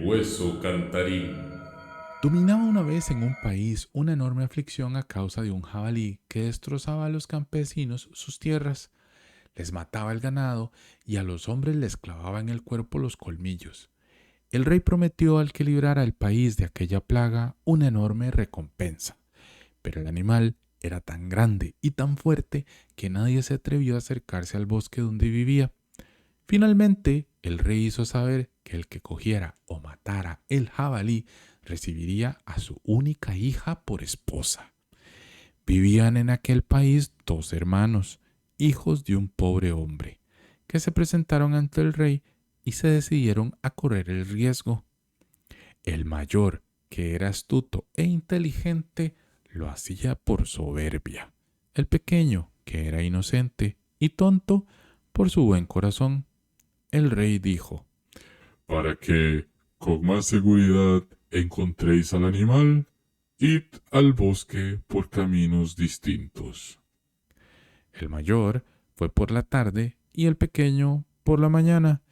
hueso cantarín. Dominaba una vez en un país una enorme aflicción a causa de un jabalí que destrozaba a los campesinos sus tierras, les mataba el ganado y a los hombres les clavaba en el cuerpo los colmillos. El rey prometió al que librara el país de aquella plaga una enorme recompensa, pero el animal era tan grande y tan fuerte que nadie se atrevió a acercarse al bosque donde vivía. Finalmente, el rey hizo saber que el que cogiera o matara el jabalí recibiría a su única hija por esposa. Vivían en aquel país dos hermanos, hijos de un pobre hombre, que se presentaron ante el rey y se decidieron a correr el riesgo. El mayor, que era astuto e inteligente, lo hacía por soberbia. El pequeño, que era inocente y tonto, por su buen corazón. El rey dijo: Para que, con más seguridad, encontréis al animal, id al bosque por caminos distintos. el mayor fue por la tarde y el pequeño por la mañana,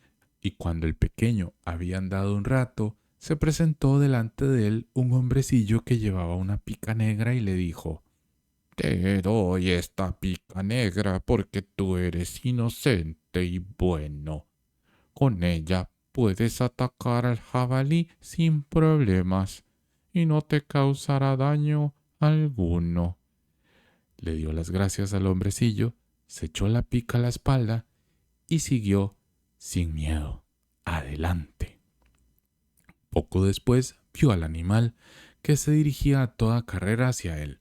y cuando el pequeño había andado un rato, se presentó delante de él un hombrecillo que llevaba una pica negra y le dijo: Te doy esta pica negra porque tú eres inocente y bueno. Con ella puedes atacar al jabalí sin problemas y no te causará daño alguno. Le dio las gracias al hombrecillo, se echó la pica a la espalda y siguió sin miedo adelante. Poco después vio al animal que se dirigía a toda carrera hacia él.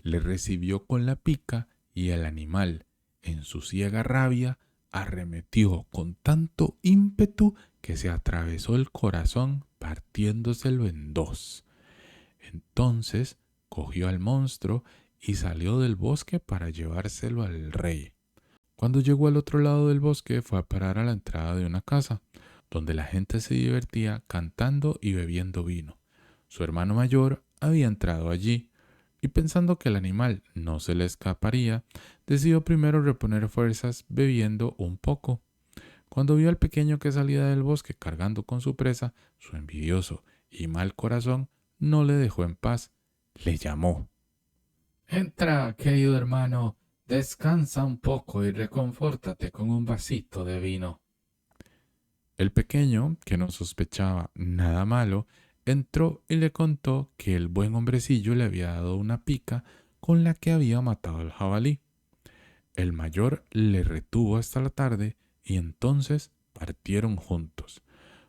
Le recibió con la pica y el animal, en su ciega rabia, arremetió con tanto ímpetu que se atravesó el corazón partiéndoselo en dos. Entonces cogió al monstruo y salió del bosque para llevárselo al rey. Cuando llegó al otro lado del bosque fue a parar a la entrada de una casa, donde la gente se divertía cantando y bebiendo vino. Su hermano mayor había entrado allí, y pensando que el animal no se le escaparía, decidió primero reponer fuerzas bebiendo un poco. Cuando vio al pequeño que salía del bosque cargando con su presa, su envidioso y mal corazón no le dejó en paz. Le llamó. Entra, querido hermano, descansa un poco y reconfórtate con un vasito de vino. El pequeño, que no sospechaba nada malo, entró y le contó que el buen hombrecillo le había dado una pica con la que había matado al jabalí. El mayor le retuvo hasta la tarde y entonces partieron juntos.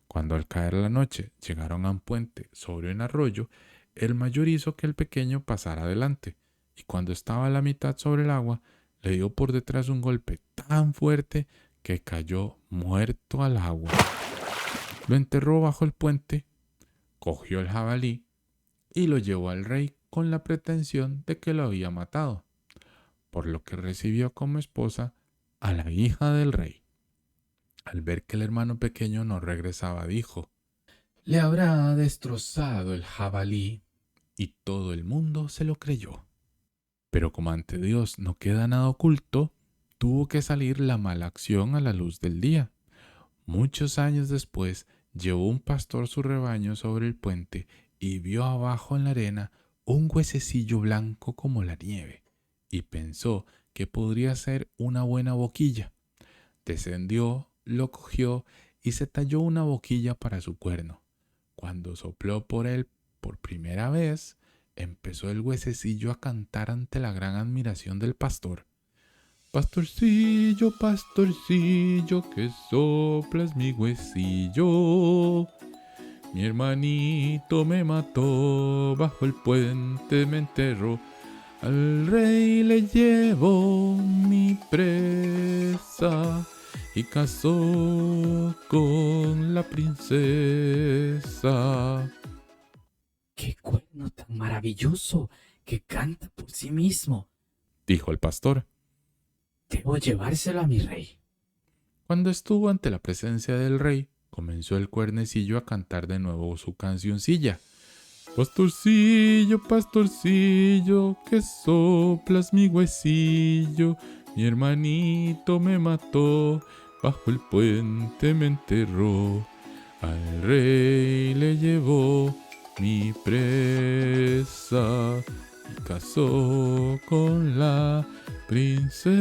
Cuando al caer la noche llegaron a un puente sobre un arroyo, el mayor hizo que el pequeño pasara adelante, y cuando estaba a la mitad sobre el agua, le dio por detrás un golpe tan fuerte que cayó muerto al agua. Lo enterró bajo el puente, cogió el jabalí y lo llevó al rey con la pretensión de que lo había matado, por lo que recibió como esposa a la hija del rey. Al ver que el hermano pequeño no regresaba, dijo: Le habrá destrozado el jabalí. y todo el mundo se lo creyó. Pero como ante Dios no queda nada oculto, tuvo que salir la mala acción a la luz del día. Muchos años después, llevó un pastor su rebaño sobre el puente y vio abajo en la arena un huesecillo blanco como la nieve, y pensó que podría ser una buena boquilla. Descendió, lo cogió y se talló una boquilla para su cuerno. Cuando sopló por él por primera vez, empezó el huesecillo a cantar ante la gran admiración del pastor. Pastorcillo, pastorcillo, que soplas mi huesillo. Mi hermanito me mató, bajo el puente me enterró. Al rey le llevó mi presa y casó con la princesa. ¡Qué cuerno tan maravilloso que canta por sí mismo! Dijo el pastor. Debo llevárselo a mi rey. Cuando estuvo ante la presencia del rey, comenzó el cuernecillo a cantar de nuevo su cancioncilla. Pastorcillo, pastorcillo, que soplas mi huesillo. Mi hermanito me mató, bajo el puente me enterró. Al rey le llevó mi presa y casó con la princesa.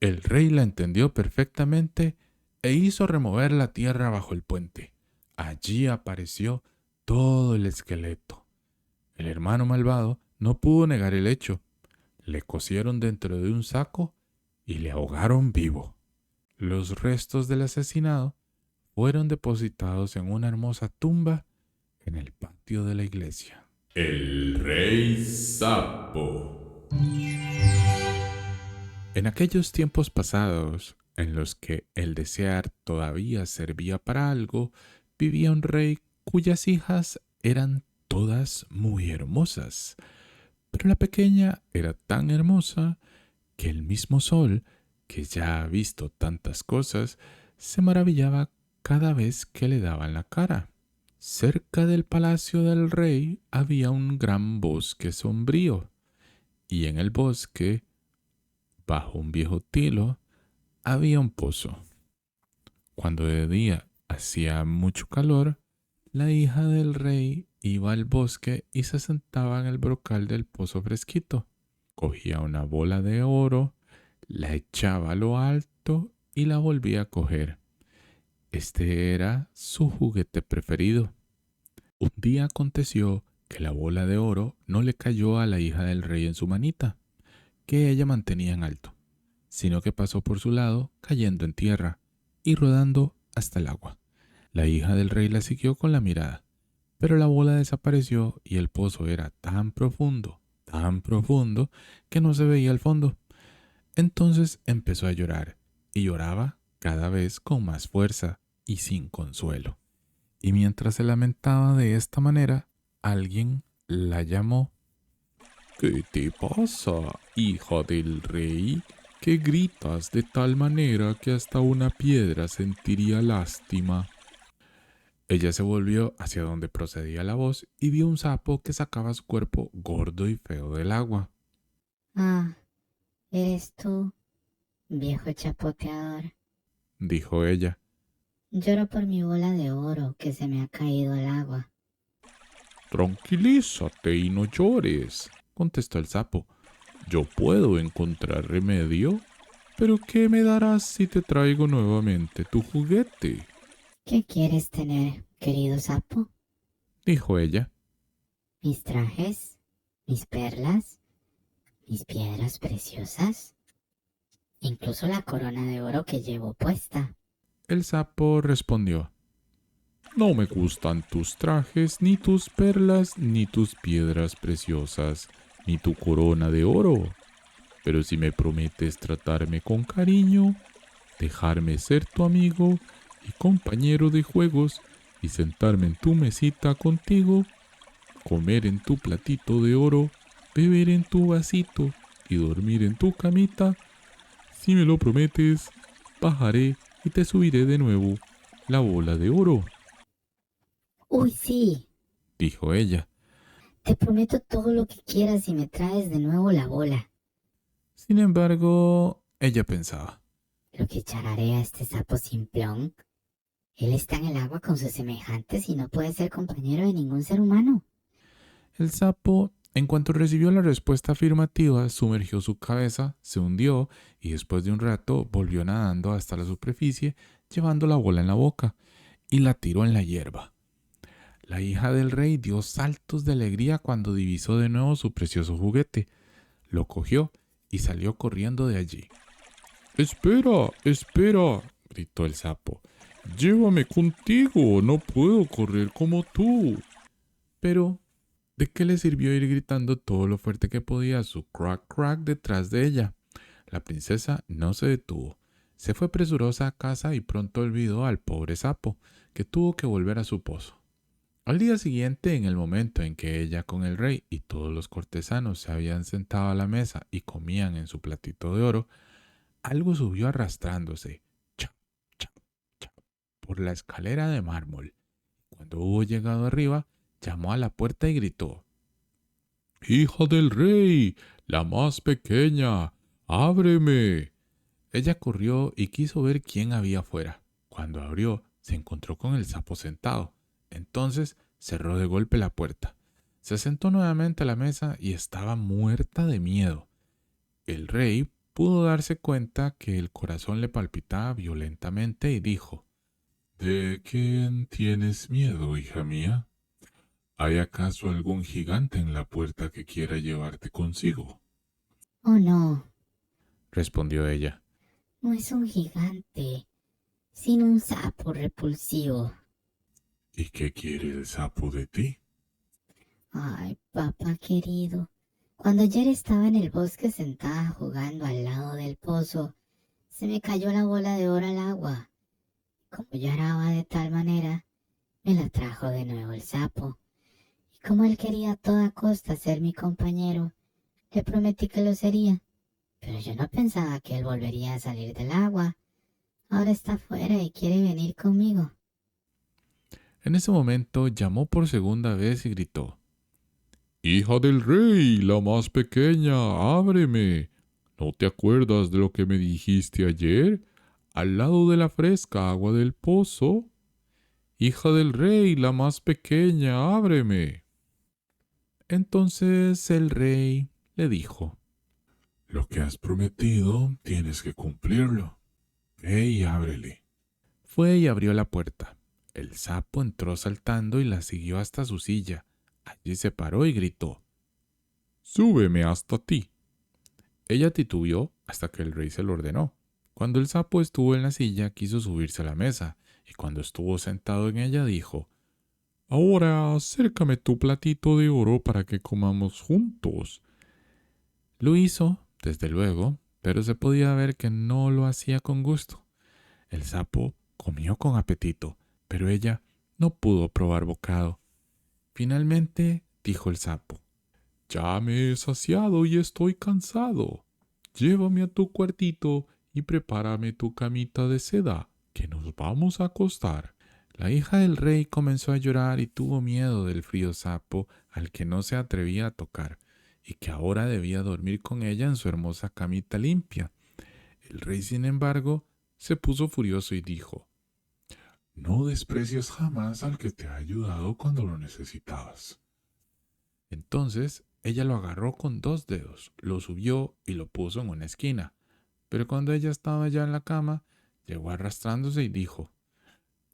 El rey la entendió perfectamente e hizo remover la tierra bajo el puente. Allí apareció todo el esqueleto. El hermano malvado no pudo negar el hecho. Le cosieron dentro de un saco y le ahogaron vivo. Los restos del asesinado fueron depositados en una hermosa tumba en el patio de la iglesia. El rey sapo. En aquellos tiempos pasados, en los que el desear todavía servía para algo, vivía un rey cuyas hijas eran todas muy hermosas. Pero la pequeña era tan hermosa que el mismo sol, que ya ha visto tantas cosas, se maravillaba cada vez que le daban la cara. Cerca del palacio del rey había un gran bosque sombrío, y en el bosque, bajo un viejo tilo, había un pozo. Cuando de día hacía mucho calor, la hija del rey iba al bosque y se sentaba en el brocal del pozo fresquito. Cogía una bola de oro, la echaba a lo alto y la volvía a coger. Este era su juguete preferido. Un día aconteció que la bola de oro no le cayó a la hija del rey en su manita, que ella mantenía en alto, sino que pasó por su lado, cayendo en tierra y rodando hasta el agua. La hija del rey la siguió con la mirada, pero la bola desapareció y el pozo era tan profundo, que no se veía el fondo. Entonces empezó a llorar, y lloraba cada vez con más fuerza y sin consuelo. Y mientras se lamentaba de esta manera, alguien la llamó. ¿Qué te pasa, hija del rey? ¿Que gritas de tal manera que hasta una piedra sentiría lástima? Ella se volvió hacia donde procedía la voz y vio un sapo que sacaba su cuerpo gordo y feo del agua. Ah, eres tú, viejo chapoteador. Dijo ella. Lloro por mi bola de oro que se me ha caído al agua. Tranquilízate y no llores, Contestó el sapo. yo puedo encontrar remedio. ¿Pero qué me darás si te traigo nuevamente tu juguete? ¿Qué quieres tener, querido sapo? Dijo ella. ¿Mis trajes? ¿Mis perlas? ¿Mis piedras preciosas? Incluso la corona de oro que llevo puesta. El sapo respondió. No me gustan tus trajes, ni tus perlas, ni tus piedras preciosas, ni tu corona de oro. Pero si me prometes tratarme con cariño, dejarme ser tu amigo y compañero de juegos, y sentarme en tu mesita contigo, comer en tu platito de oro, beber en tu vasito y dormir en tu camita, si me lo prometes, bajaré y te subiré de nuevo la bola de oro. Uy, sí, Dijo ella. te prometo todo lo que quieras si me traes de nuevo la bola. Sin embargo, ella pensaba. Lo que echaré a este sapo simplón. Él está en el agua con sus semejantes y no puede ser compañero de ningún ser humano. El sapo, en cuanto recibió la respuesta afirmativa, sumergió su cabeza, se hundió y después de un rato volvió nadando hasta la superficie, llevando la bola en la boca, y la tiró en la hierba. La hija del rey dio saltos de alegría cuando divisó de nuevo su precioso juguete. Lo cogió y salió corriendo de allí. Espera, espera, gritó el sapo. Llévame contigo, no puedo correr como tú. Pero, ¿de qué le sirvió ir gritando todo lo fuerte que podía su crack crack detrás de ella? La princesa no se detuvo. Se fue presurosa a casa y pronto olvidó al pobre sapo, que tuvo que volver a su pozo. Al día siguiente, en el momento en que ella con el rey y todos los cortesanos se habían sentado a la mesa y comían en su platito de oro, algo subió arrastrándose, chap, chap, chap, por la escalera de mármol. Cuando hubo llegado arriba, llamó a la puerta y gritó. Hija del rey, la más pequeña, ábreme. Ella corrió y quiso ver quién había afuera. Cuando abrió, se encontró con el sapo sentado. Entonces cerró de golpe la puerta. Se sentó nuevamente a la mesa y estaba muerta de miedo. El rey pudo darse cuenta que el corazón le palpitaba violentamente y dijo: ¿De quién tienes miedo, hija mía? ¿Hay acaso algún gigante en la puerta que quiera llevarte consigo? Oh no, respondió ella. no es un gigante, sino un sapo repulsivo. ¿Y qué quiere el sapo de ti? Ay, papá querido, cuando ayer estaba en el bosque sentada jugando al lado del pozo, se me cayó la bola de oro al agua. Como lloraba de tal manera, me la trajo de nuevo el sapo. Y como él quería a toda costa ser mi compañero, le prometí que lo sería. Pero yo no pensaba que él volvería a salir del agua. Ahora está afuera y quiere venir conmigo. En ese momento llamó por segunda vez y gritó: Hija del rey, la más pequeña, ábreme. ¿No te acuerdas de lo que me dijiste ayer? Al lado de la fresca agua del pozo. Hija del rey, la más pequeña, ábreme. Entonces el rey le dijo: Lo que has prometido, tienes que cumplirlo. Ve y ábrele. Fue y abrió la puerta. El sapo entró saltando y la siguió hasta su silla. Allí se paró y gritó: Súbeme hasta ti. Ella titubeó hasta que el rey se lo ordenó. Cuando el sapo estuvo en la silla, quiso subirse a la mesa, y cuando estuvo sentado en ella, dijo: Ahora acércame tu platito de oro para que comamos juntos. Lo hizo, desde luego, pero se podía ver que no lo hacía con gusto. El sapo comió con apetito, pero ella no pudo probar bocado. Finalmente dijo el sapo: Ya me he saciado y estoy cansado. Llévame a tu cuartito y prepárame tu camita de seda, que nos vamos a acostar. La hija del rey comenzó a llorar y tuvo miedo del frío sapo al que no se atrevía a tocar, y que ahora debía dormir con ella en su hermosa camita limpia. El rey, sin embargo, se puso furioso y dijo: No desprecies jamás al que te ha ayudado cuando lo necesitabas. Entonces ella lo agarró con 2 dedos, lo subió y lo puso en una esquina. Pero cuando ella estaba ya en la cama, llegó arrastrándose y dijo: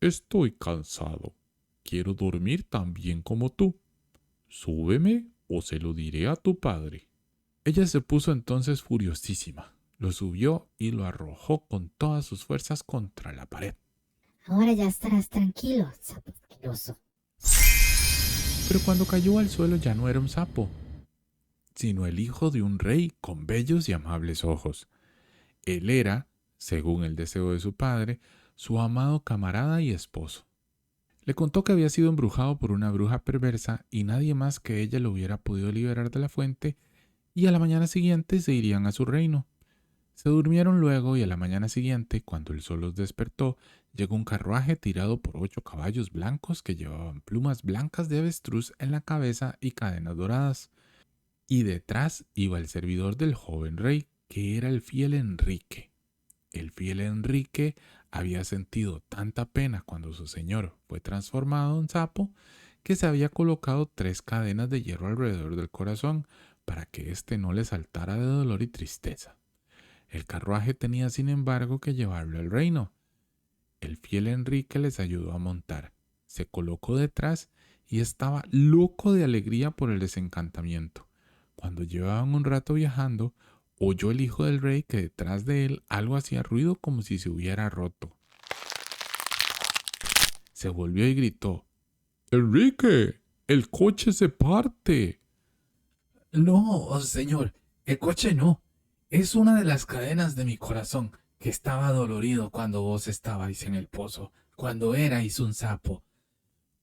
Estoy cansado. Quiero dormir tan bien como tú. Súbeme o se lo diré a tu padre. Ella se puso entonces furiosísima, lo subió y lo arrojó con todas sus fuerzas contra la pared. Ahora ya estarás tranquilo, sapo asqueroso. Pero cuando cayó al suelo ya no era un sapo, sino el hijo de un rey con bellos y amables ojos. Él era, según el deseo de su padre, su amado camarada y esposo. Le contó que había sido embrujado por una bruja perversa y nadie más que ella lo hubiera podido liberar de la fuente, y a la mañana siguiente se irían a su reino. Se durmieron luego y a la mañana siguiente, cuando el sol los despertó, llegó un carruaje tirado por 8 caballos blancos que llevaban plumas blancas de avestruz en la cabeza y cadenas doradas. Y detrás iba el servidor del joven rey, que era el fiel Enrique. El fiel Enrique había sentido tanta pena cuando su señor fue transformado en sapo que se había colocado 3 cadenas de hierro alrededor del corazón para que éste no le saltara de dolor y tristeza. El carruaje tenía sin embargo que llevarlo al reino. El fiel Enrique les ayudó a montar, se colocó detrás y estaba loco de alegría por el desencantamiento. Cuando llevaban un rato viajando, oyó el hijo del rey que detrás de él algo hacía ruido como si se hubiera roto. Se volvió y gritó: Enrique, el coche se parte. No, señor, el coche no. Es una de las cadenas de mi corazón, que estaba dolorido cuando vos estabais en el pozo, cuando erais un sapo.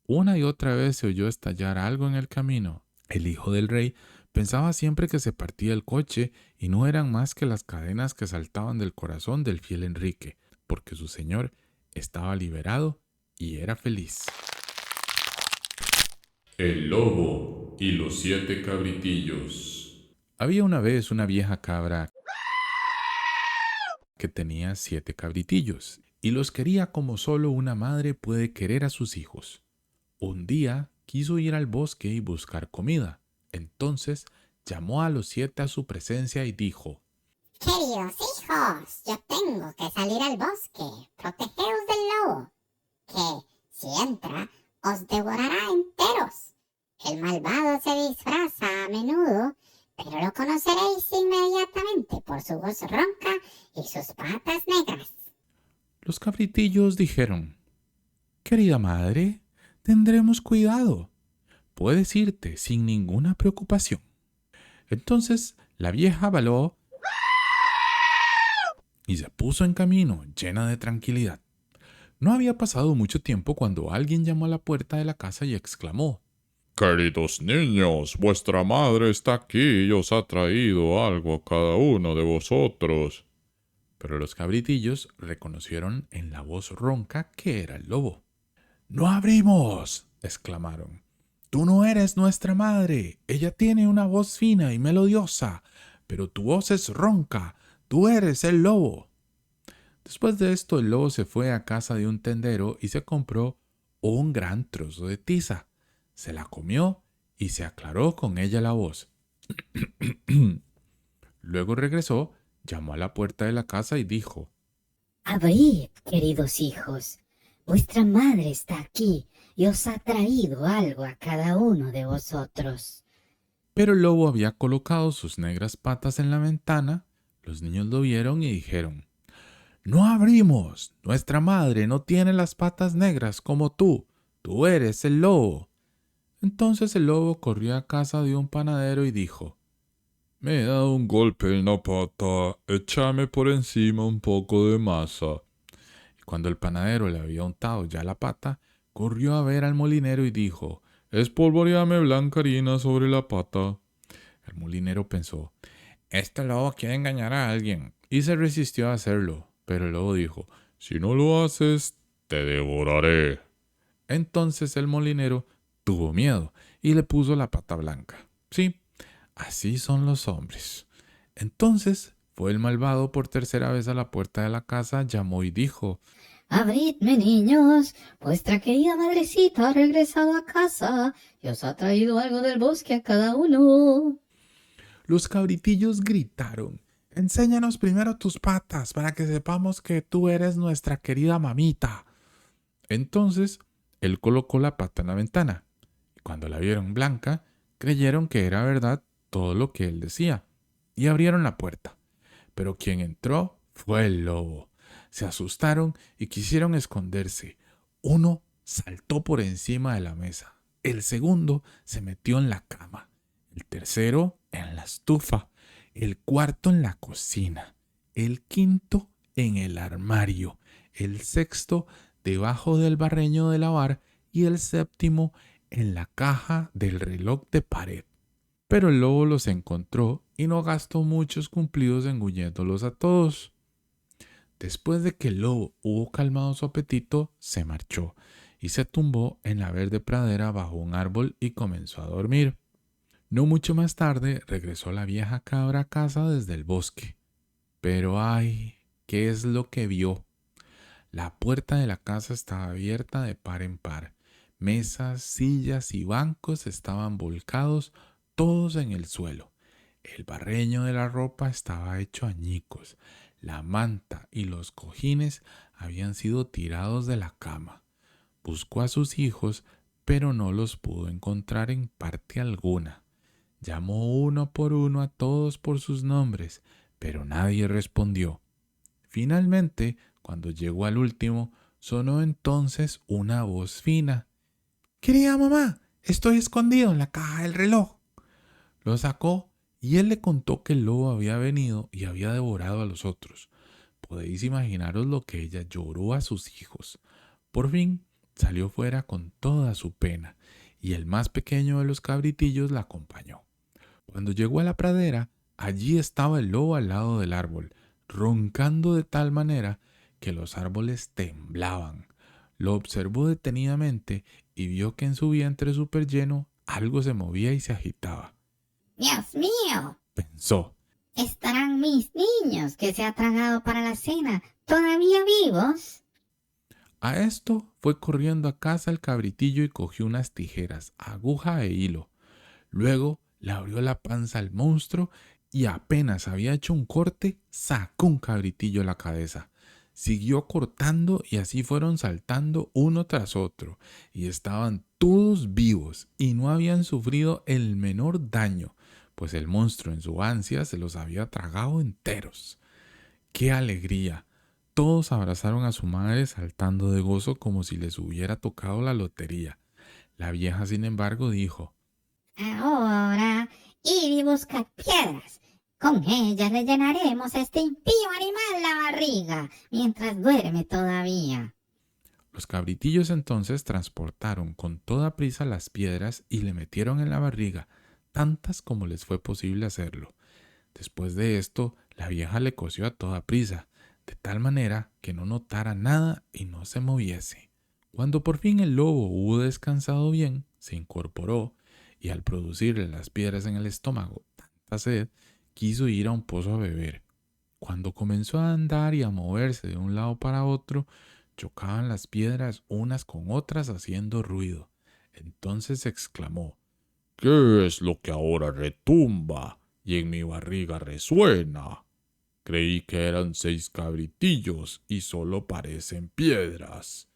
Una y otra vez se oyó estallar algo en el camino. El hijo del rey pensaba siempre que se partía el coche y no eran más que las cadenas que saltaban del corazón del fiel Enrique, porque su señor estaba liberado y era feliz. El lobo y los 7 cabritillos. Había una vez una vieja cabra que tenía 7 cabritillos y los quería como solo una madre puede querer a sus hijos. Un día quiso ir al bosque y buscar comida. Entonces llamó a los 7 a su presencia y dijo: Queridos hijos, yo tengo que salir al bosque. Protegeos del lobo, que, si entra, os devorará enteros. El malvado se disfraza a menudo, pero lo conoceréis inmediatamente por su voz ronca y sus patas negras. Los cabritillos dijeron: Querida madre, tendremos cuidado. Puedes irte sin ninguna preocupación. Entonces la vieja baló y se puso en camino, llena de tranquilidad. No había pasado mucho tiempo cuando alguien llamó a la puerta de la casa y exclamó: Queridos niños, vuestra madre está aquí y os ha traído algo a cada uno de vosotros. Pero los cabritillos reconocieron en la voz ronca que era el lobo. ¡No abrimos!, exclamaron. Tú no eres nuestra madre. Ella tiene una voz fina y melodiosa, pero tu voz es ronca. Tú eres el lobo. Después de esto, el lobo se fue a casa de un tendero y se compró un gran trozo de tiza. Se la comió y se aclaró con ella la voz. Luego regresó, llamó a la puerta de la casa y dijo: Abrid, queridos hijos. Vuestra madre está aquí y os ha traído algo a cada uno de vosotros. Pero el lobo había colocado sus negras patas en la ventana. Los niños lo vieron y dijeron: ¡No abrimos! Nuestra madre no tiene las patas negras como tú. Tú eres el lobo. Entonces el lobo corrió a casa de un panadero y dijo: Me he dado un golpe en la pata, échame por encima un poco de masa. Y cuando el panadero le había untado ya la pata, corrió a ver al molinero y dijo: Espolvoreame blanca harina sobre la pata. El molinero pensó: este lobo quiere engañar a alguien, y se resistió a hacerlo. Pero el lobo dijo: Si no lo haces, te devoraré. Entonces el molinero tuvo miedo y le puso la pata blanca. Sí, así son los hombres. Entonces fue el malvado por tercera vez a la puerta de la casa, llamó y dijo: Abridme, niños. Vuestra querida madrecita ha regresado a casa y os ha traído algo del bosque a cada uno. Los cabritillos gritaron: enséñanos primero tus patas para que sepamos que tú eres nuestra querida mamita. Entonces él colocó la pata en la ventana, y cuando la vieron blanca, creyeron que era verdad todo lo que él decía, y abrieron la puerta. Pero quien entró fue el lobo. Se asustaron y quisieron esconderse. Uno saltó por encima de la mesa, el segundo se metió en la cama, el tercero en la estufa, el cuarto en la cocina, el quinto en el armario, el sexto debajo del barreño de lavar y el séptimo en la caja del reloj de pared. Pero el lobo los encontró y no gastó muchos cumplidos engulléndolos a todos. Después de que el lobo hubo calmado su apetito, se marchó y se tumbó en la verde pradera bajo un árbol y comenzó a dormir. No mucho más tarde regresó la vieja cabra a casa desde el bosque. Pero ¡ay! ¿Qué es lo que vio? La puerta de la casa estaba abierta de par en par. Mesas, sillas y bancos estaban volcados, todos en el suelo. El barreño de la ropa estaba hecho añicos. La manta y los cojines habían sido tirados de la cama. Buscó a sus hijos, pero no los pudo encontrar en parte alguna. Llamó uno por uno a todos por sus nombres, pero nadie respondió. Finalmente, cuando llegó al último, sonó entonces una voz fina. «Querida mamá, estoy escondido en la caja del reloj». Lo sacó y él le contó que el lobo había venido y había devorado a los otros. Podéis imaginaros lo que ella lloró a sus hijos. Por fin salió fuera con toda su pena y el más pequeño de los cabritillos la acompañó. Cuando llegó a la pradera, allí estaba el lobo al lado del árbol, roncando de tal manera que los árboles temblaban. Lo observó detenidamente y vio que en su vientre súper lleno algo se movía y se agitaba. ¡Dios mío! Pensó: ¿Estarán mis niños que se ha tragado para la cena todavía vivos? A esto fue corriendo a casa el cabritillo y cogió unas tijeras, aguja e hilo. Luego le abrió la panza al monstruo y apenas había hecho un corte, sacó un cabritillo la cabeza. Siguió cortando y así fueron saltando uno tras otro, y estaban todos vivos y no habían sufrido el menor daño, pues el monstruo en su ansia se los había tragado enteros. ¡Qué alegría! Todos abrazaron a su madre saltando de gozo como si les hubiera tocado la lotería. La vieja, sin embargo, dijo: Ahora, id y buscad piedras. Con ellas le llenaremos a este impío animal la barriga, mientras duerme todavía. Los cabritillos entonces transportaron con toda prisa las piedras y le metieron en la barriga, tantas como les fue posible hacerlo. Después de esto, la vieja le cosió a toda prisa, de tal manera que no notara nada y no se moviese. Cuando por fin el lobo hubo descansado bien, se incorporó y al producirle las piedras en el estómago tanta sed, quiso ir a un pozo a beber. Cuando comenzó a andar y a moverse de un lado para otro, chocaban las piedras unas con otras haciendo ruido. Entonces exclamó: ¿Qué es lo que ahora retumba y en mi barriga resuena? Creí que eran 6 cabritillos y solo parecen piedras.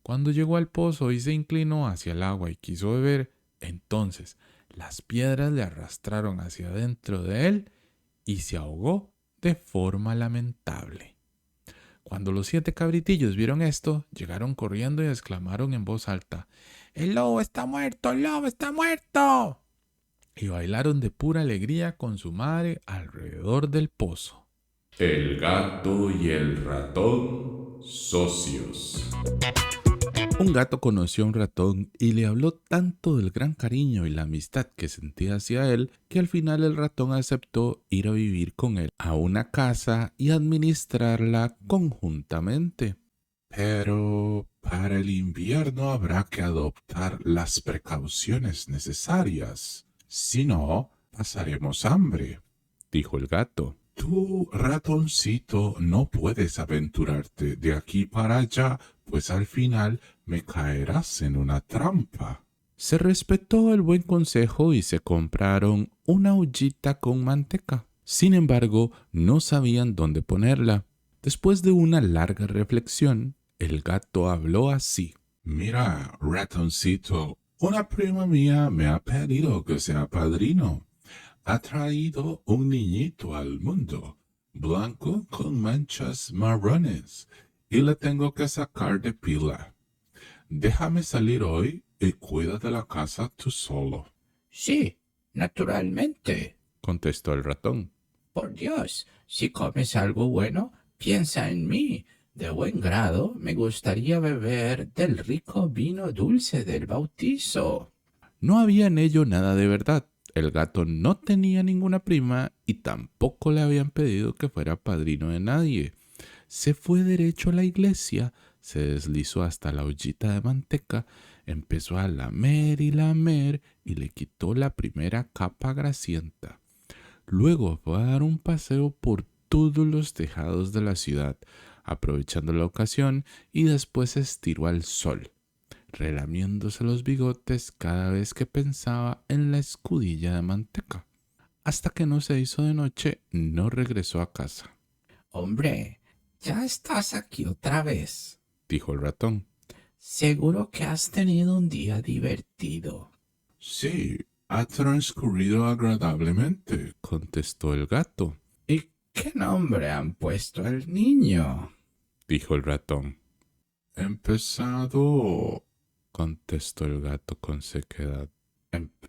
Cuando llegó al pozo y se inclinó hacia el agua y quiso beber, entonces las piedras le arrastraron hacia adentro de él y se ahogó de forma lamentable. Cuando los 7 cabritillos vieron esto, llegaron corriendo y exclamaron en voz alta: ¡El lobo está muerto! ¡El lobo está muerto! Y bailaron de pura alegría con su madre alrededor del pozo. El gato y el ratón, socios. Un gato conoció a un ratón y le habló tanto del gran cariño y la amistad que sentía hacia él que al final el ratón aceptó ir a vivir con él a una casa y administrarla conjuntamente. Pero para el invierno habrá que adoptar las precauciones necesarias. Si no, pasaremos hambre. Dijo el gato. Tú, ratoncito, no puedes aventurarte de aquí para allá, pues al final me caerás en una trampa. Se respetó el buen consejo y se compraron una ollita con manteca. Sin embargo, no sabían dónde ponerla. Después de una larga reflexión, el gato habló así: Mira, ratoncito, una prima mía me ha pedido que sea padrino. Ha traído un niñito al mundo, blanco con manchas marrones, y le tengo que sacar de pila. Déjame salir hoy y cuida de la casa tú solo. Sí, naturalmente. contestó el ratón. Por Dios, si comes algo bueno, piensa en mí. De buen grado, me gustaría beber del rico vino dulce del bautizo. No había en ello nada de verdad. El gato no tenía ninguna prima y tampoco le habían pedido que fuera padrino de nadie. Se fue derecho a la iglesia, se deslizó hasta la ollita de manteca, empezó a lamer y le quitó la primera capa grasienta. Luego fue a dar un paseo por todos los tejados de la ciudad, aprovechando la ocasión, y después se estiró al sol, relamiéndose los bigotes cada vez que pensaba en la escudilla de manteca. Hasta que no se hizo de noche, no regresó a casa. Hombre, ya estás aquí otra vez. Dijo el ratón. Seguro que has tenido un día divertido. Sí, ha transcurrido agradablemente, Contestó el gato. ¿Y qué nombre han puesto al niño? Dijo el ratón. Empezado. Contestó el gato con sequedad.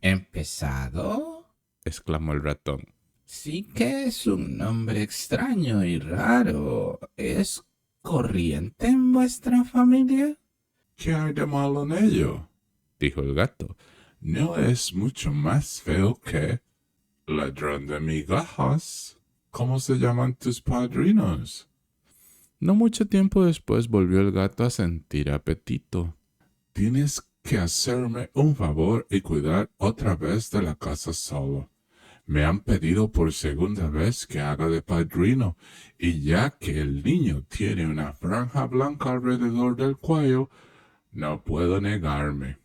¿Empezado? Exclamó el ratón. Sí que es un nombre extraño y raro. ¿Es corriente en vuestra familia? ¿Qué hay de malo en ello? Dijo el gato. No es mucho más feo que ladrón de migajas. ¿Cómo se llaman tus padrinos? No mucho tiempo después volvió el gato a sentir apetito. Tienes que hacerme un favor y cuidar otra vez de la casa solo. Me han pedido por segunda vez que haga de padrino, y ya que el niño tiene una franja blanca alrededor del cuello, no puedo negarme.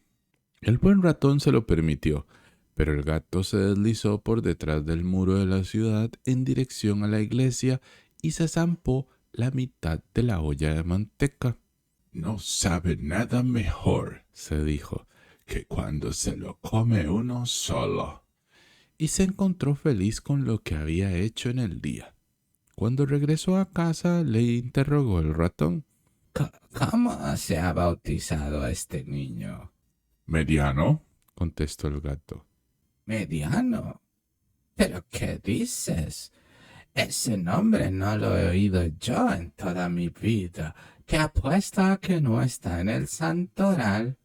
El buen ratón se lo permitió, pero el gato se deslizó por detrás del muro de la ciudad en dirección a la iglesia y se zampó la mitad de la olla de manteca. No sabe nada mejor, Se dijo, que cuando se lo come uno solo. y se encontró feliz con lo que había hecho en el día. Cuando regresó a casa le interrogó el ratón. ¿Cómo se ha bautizado a este niño? ¿Mediano? Contestó el gato. Mediano. ¿Pero qué dices? Ese nombre no lo he oído yo en toda mi vida. Te apuesto a que no está en el santoral.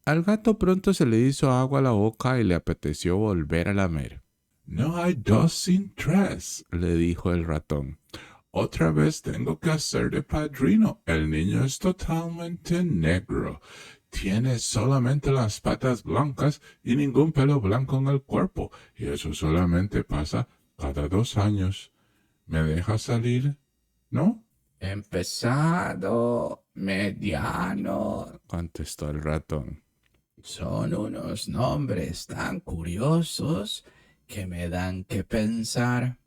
Al gato pronto se le hizo agua a la boca y le apeteció volver a lamer. No hay dos sin tres, Le dijo el ratón. Otra vez tengo que hacer de padrino. El niño es totalmente negro. Tiene solamente las patas blancas y ningún pelo blanco en el cuerpo. Y eso solamente pasa cada 2 años. ¿Me deja salir? ¿No? Empezado, mediano. Contestó el ratón. Son unos nombres tan curiosos que me dan que pensar.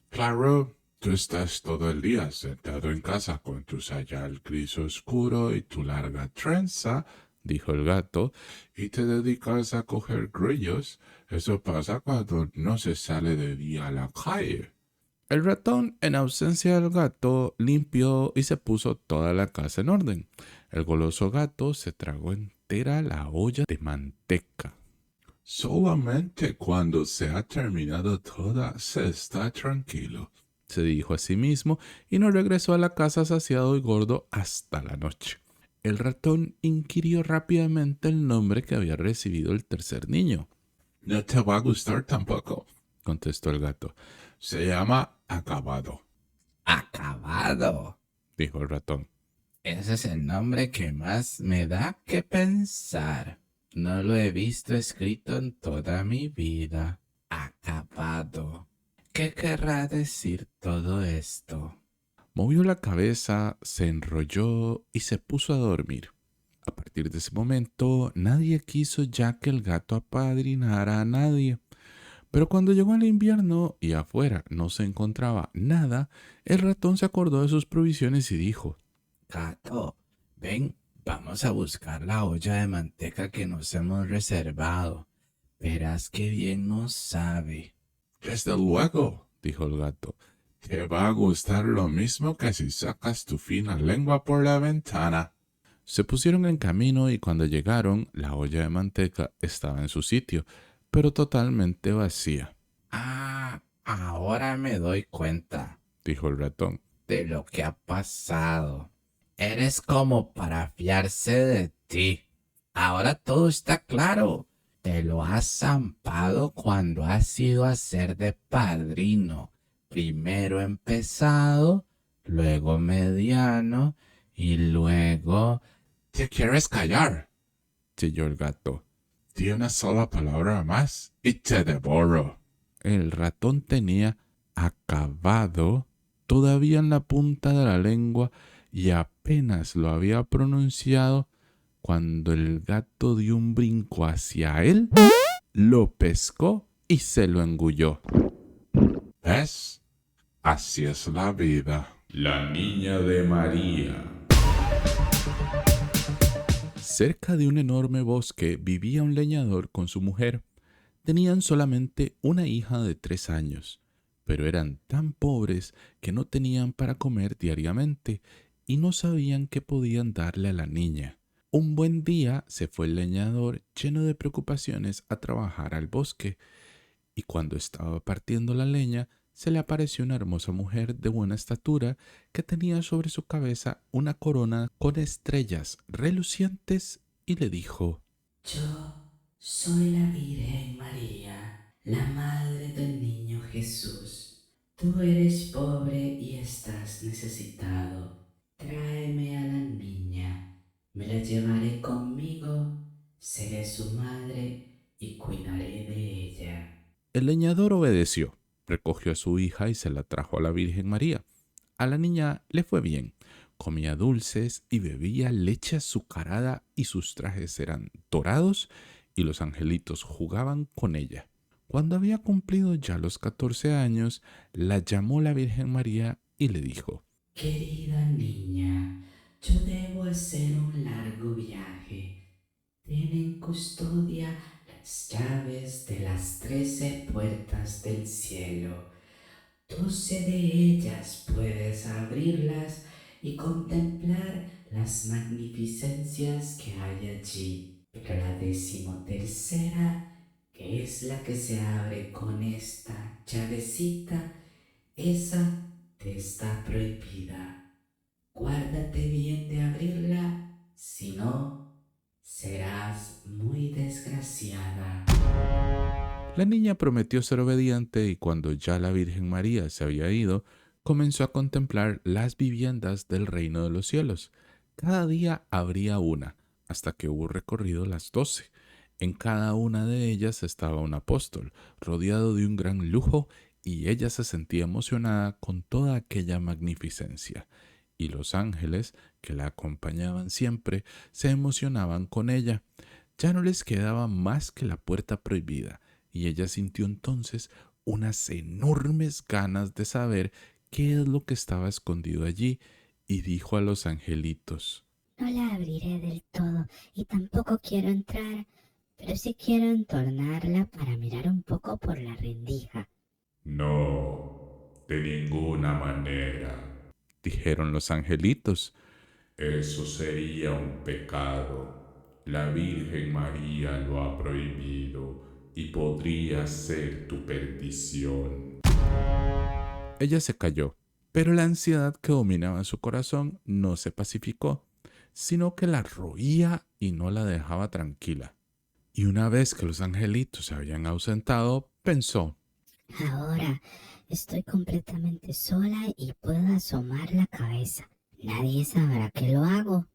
Claro, tú estás todo el día sentado en casa con tu sayal gris oscuro y tu larga trenza, Dijo el gato. y te dedicas a coger grillos. Eso pasa cuando no se sale de día a la calle. El ratón, en ausencia del gato, limpió y se puso toda la casa en orden. El goloso gato se tragó entera la olla de manteca. Solamente cuando se ha terminado toda se está tranquilo. Se dijo a sí mismo y no regresó a la casa saciado y gordo hasta la noche. El ratón inquirió rápidamente el nombre que había recibido el tercer niño. No te va a gustar tampoco. Contestó el gato. Se llama Acabado. Acabado. Dijo el ratón. Ese es el nombre que más me da que pensar. No lo he visto escrito en toda mi vida. Acabado. ¿Qué querrá decir todo esto? Movió la cabeza, se enrolló y se puso a dormir. A partir de ese momento, nadie quiso ya que el gato apadrinara a nadie. Pero cuando llegó el invierno y afuera no se encontraba nada, el ratón se acordó de sus provisiones y dijo: Gato, ven, vamos a buscar la olla de manteca que nos hemos reservado. Verás qué bien nos sabe. Desde luego, dijo el gato. te va a gustar lo mismo que si sacas tu fina lengua por la ventana. Se pusieron en camino y cuando llegaron, la olla de manteca estaba en su sitio, pero totalmente vacía, Ah, ahora me doy cuenta dijo el ratón. de lo que ha pasado. Eres como para fiarse de ti. Ahora todo está claro. Te lo has zampado cuando has ido a ser de padrino. Primero empezado, luego mediano y luego... ¿Te quieres callar? Chilló el gato. Di una sola palabra más y te devoro. El ratón tenía acabado todavía en la punta de la lengua y apenas lo había pronunciado cuando el gato dio un brinco hacia él, lo pescó y se lo engulló. ¿Ves? Así es la vida. La niña de María. Cerca de un enorme bosque vivía un leñador con su mujer. Tenían solamente una hija de 3 años, pero eran tan pobres que no tenían para comer diariamente y no sabían qué podían darle a la niña. Un buen día se fue el leñador lleno de preocupaciones a trabajar al bosque, y cuando estaba partiendo la leña se le apareció una hermosa mujer de buena estatura que tenía sobre su cabeza una corona con estrellas relucientes y le dijo: Yo soy la Virgen María, la madre del niño Jesús. Tú eres pobre y estás necesitado. Tráeme a la niña, me la llevaré conmigo, seré su madre y cuidaré de ella. El leñador obedeció, recogió a su hija y se la trajo a la Virgen María. A la niña le fue bien, comía dulces y bebía leche azucarada y sus trajes eran dorados y los angelitos jugaban con ella. Cuando había cumplido ya los 14 años, la llamó la Virgen María y le dijo: Querida niña, yo debo hacer un largo viaje. Ten en custodia las llaves de las 13 puertas del cielo. 12 de ellas puedes abrirlas y contemplar las magnificencias que hay allí. Pero la 13ª, que es la que se abre con esta llavecita, esa te está prohibida. Guárdate bien de abrirla, si no, serás muy desgraciada. La niña prometió ser obediente y cuando ya la Virgen María se había ido, comenzó a contemplar las viviendas del reino de los cielos. Cada día abría una, hasta que hubo recorrido las 12. En cada una de ellas estaba un apóstol, rodeado de un gran lujo, y ella se sentía emocionada con toda aquella magnificencia. Y los ángeles, que la acompañaban siempre, se emocionaban con ella. Ya no les quedaba más que la puerta prohibida, y ella sintió entonces unas enormes ganas de saber qué es lo que estaba escondido allí, y dijo a los angelitos: No la abriré del todo y tampoco quiero entrar, pero sí quiero entornarla para mirar un poco por la rendija. No, de ninguna manera. dijeron los angelitos. Eso sería un pecado. La Virgen María lo ha prohibido y podría ser tu perdición. Ella se calló, pero la ansiedad que dominaba su corazón no se pacificó, sino que la roía y no la dejaba tranquila. Y una vez que los angelitos se habían ausentado, pensó: Ahora estoy completamente sola y puedo asomar la cabeza. Nadie sabrá que lo hago.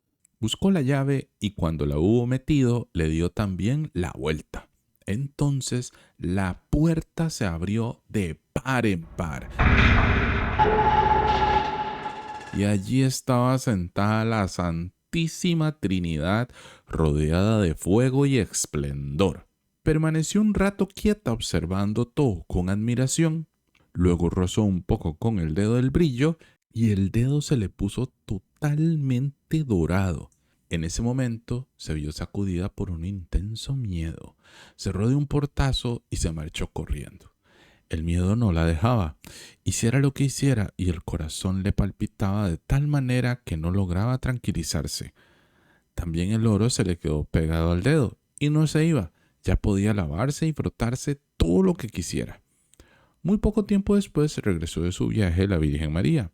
buscó la llave y cuando la hubo metido, le dio también la vuelta. Entonces la puerta se abrió de par en par. Y allí estaba sentada la Santísima Trinidad, rodeada de fuego y esplendor. Permaneció un rato quieta observando todo con admiración. Luego rozó un poco con el dedo el brillo y el dedo se le puso totalmente dorado. En ese momento se vio sacudida por un intenso miedo. Cerró de un portazo y se marchó corriendo. El miedo no la dejaba. Hiciera lo que hiciera y el corazón le palpitaba de tal manera que no lograba tranquilizarse. También el oro se le quedó pegado al dedo y no se iba. Ya podía lavarse y frotarse todo lo que quisiera. Muy poco tiempo después regresó de su viaje la Virgen María.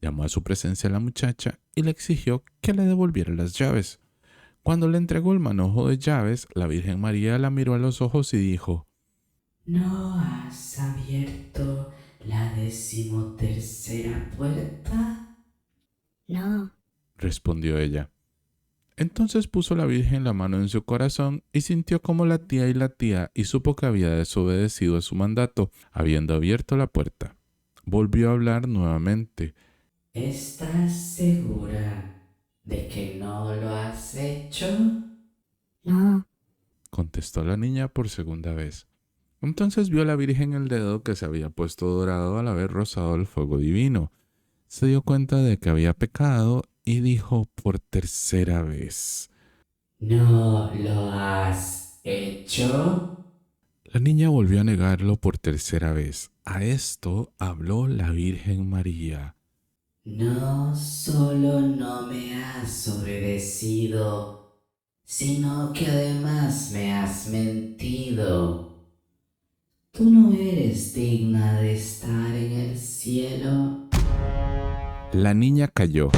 Llamó a su presencia a la muchacha y le exigió que le devolviera las llaves. Cuando le entregó el manojo de llaves, la Virgen María la miró a los ojos y dijo: ¿No has abierto la 13ª puerta? No, respondió ella. Entonces puso la Virgen la mano en su corazón y sintió como latía y supo que había desobedecido a su mandato, habiendo abierto la puerta. Volvió a hablar nuevamente. ¿Estás segura de que no lo has hecho? no. Contestó la niña por segunda vez. Entonces vio la Virgen el dedo que se había puesto dorado al haber rozado el fuego divino. Se dio cuenta de que había pecado y dijo por tercera vez: ¿No lo has hecho? La niña volvió a negarlo por tercera vez. A esto habló la Virgen María. No solo no me has obedecido, sino que además me has mentido. Tú no eres digna de estar en el cielo. La niña cayó,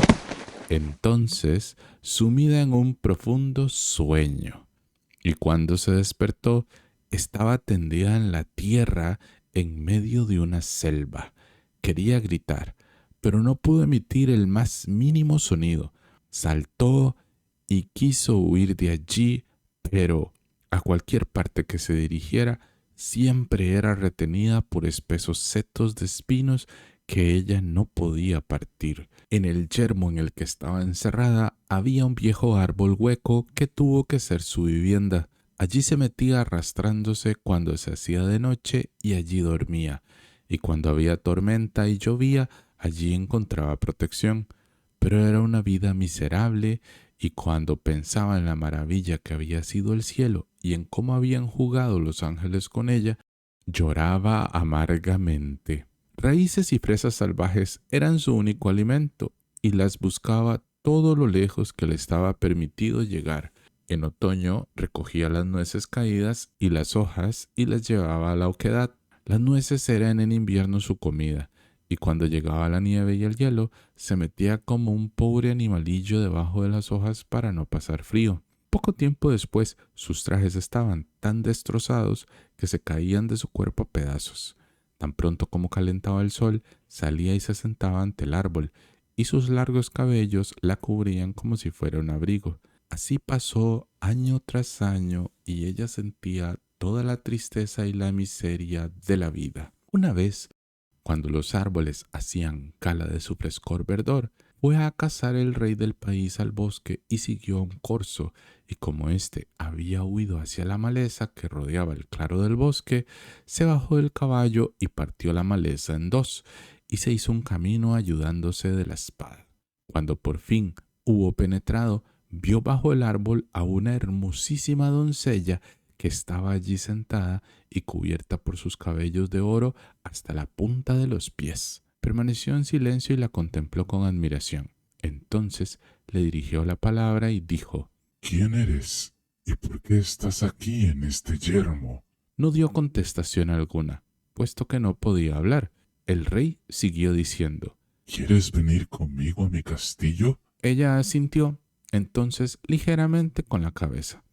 entonces sumida en un profundo sueño, y cuando se despertó estaba tendida en la tierra en medio de una selva. Quería gritar, pero no pudo emitir el más mínimo sonido. Saltó y quiso huir de allí, pero a cualquier parte que se dirigiera siempre era retenida por espesos setos de espinos que ella no podía partir. En el yermo en el que estaba encerrada había un viejo árbol hueco que tuvo que ser su vivienda. Allí se metía arrastrándose cuando se hacía de noche y allí dormía. Y cuando había tormenta y llovía, allí encontraba protección. Pero era una vida miserable, y cuando pensaba en la maravilla que había sido el cielo y en cómo habían jugado los ángeles con ella, lloraba amargamente. Raíces y fresas salvajes eran su único alimento, y las buscaba todo lo lejos que le estaba permitido llegar. En otoño recogía las nueces caídas y las hojas y las llevaba a la oquedad. Las nueces eran en invierno su comida, y cuando llegaba la nieve y el hielo, se metía como un pobre animalillo debajo de las hojas para no pasar frío. Poco tiempo después, sus trajes estaban tan destrozados que se caían de su cuerpo a pedazos. Tan pronto como calentaba el sol, salía y se sentaba ante el árbol, y sus largos cabellos la cubrían como si fuera un abrigo. Así pasó año tras año, y ella sentía toda la tristeza y la miseria de la vida. Una vez, cuando los árboles hacían cala de su frescor verdor, fue a cazar el rey del país al bosque y siguió un corzo, y como éste había huido hacia la maleza que rodeaba el claro del bosque, se bajó del caballo y partió la maleza en dos, y se hizo un camino ayudándose de la espada. Cuando por fin hubo penetrado, vio bajo el árbol a una hermosísima doncella que estaba allí sentada y cubierta por sus cabellos de oro hasta la punta de los pies. Permaneció en silencio y la contempló con admiración. Entonces le dirigió la palabra y dijo: ¿Quién eres? ¿Y por qué estás aquí en este yermo? No dio contestación alguna, puesto que no podía hablar. El rey siguió diciendo: ¿Quieres venir conmigo a mi castillo? Ella asintió, entonces ligeramente con la cabeza.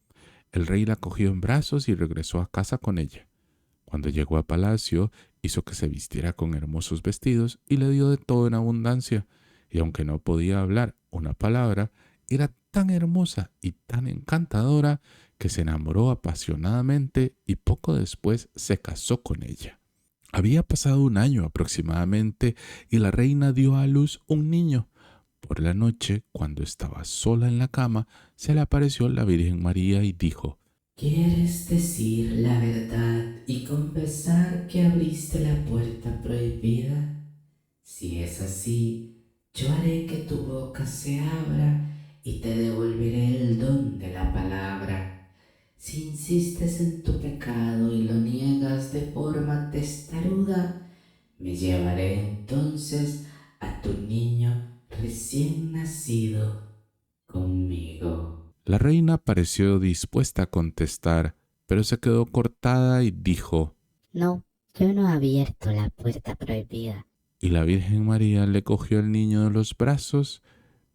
El rey la cogió en brazos y regresó a casa con ella. Cuando llegó a palacio, hizo que se vistiera con hermosos vestidos y le dio de todo en abundancia. Y aunque no podía hablar una palabra, era tan hermosa y tan encantadora que se enamoró apasionadamente y poco después se casó con ella. Había pasado un año aproximadamente y la reina dio a luz un niño. Por la noche, cuando estaba sola en la cama, se le apareció la Virgen María y dijo: ¿Quieres decir la verdad y confesar que abriste la puerta prohibida? Si es así, yo haré que tu boca se abra y te devolveré el don de la palabra. Si insistes en tu pecado y lo niegas de forma testaruda, me llevaré entonces a tu niño recién nacido conmigo. La reina pareció dispuesta a contestar, pero se quedó cortada y dijo: No, yo no he abierto la puerta prohibida. Y la Virgen María le cogió al niño de los brazos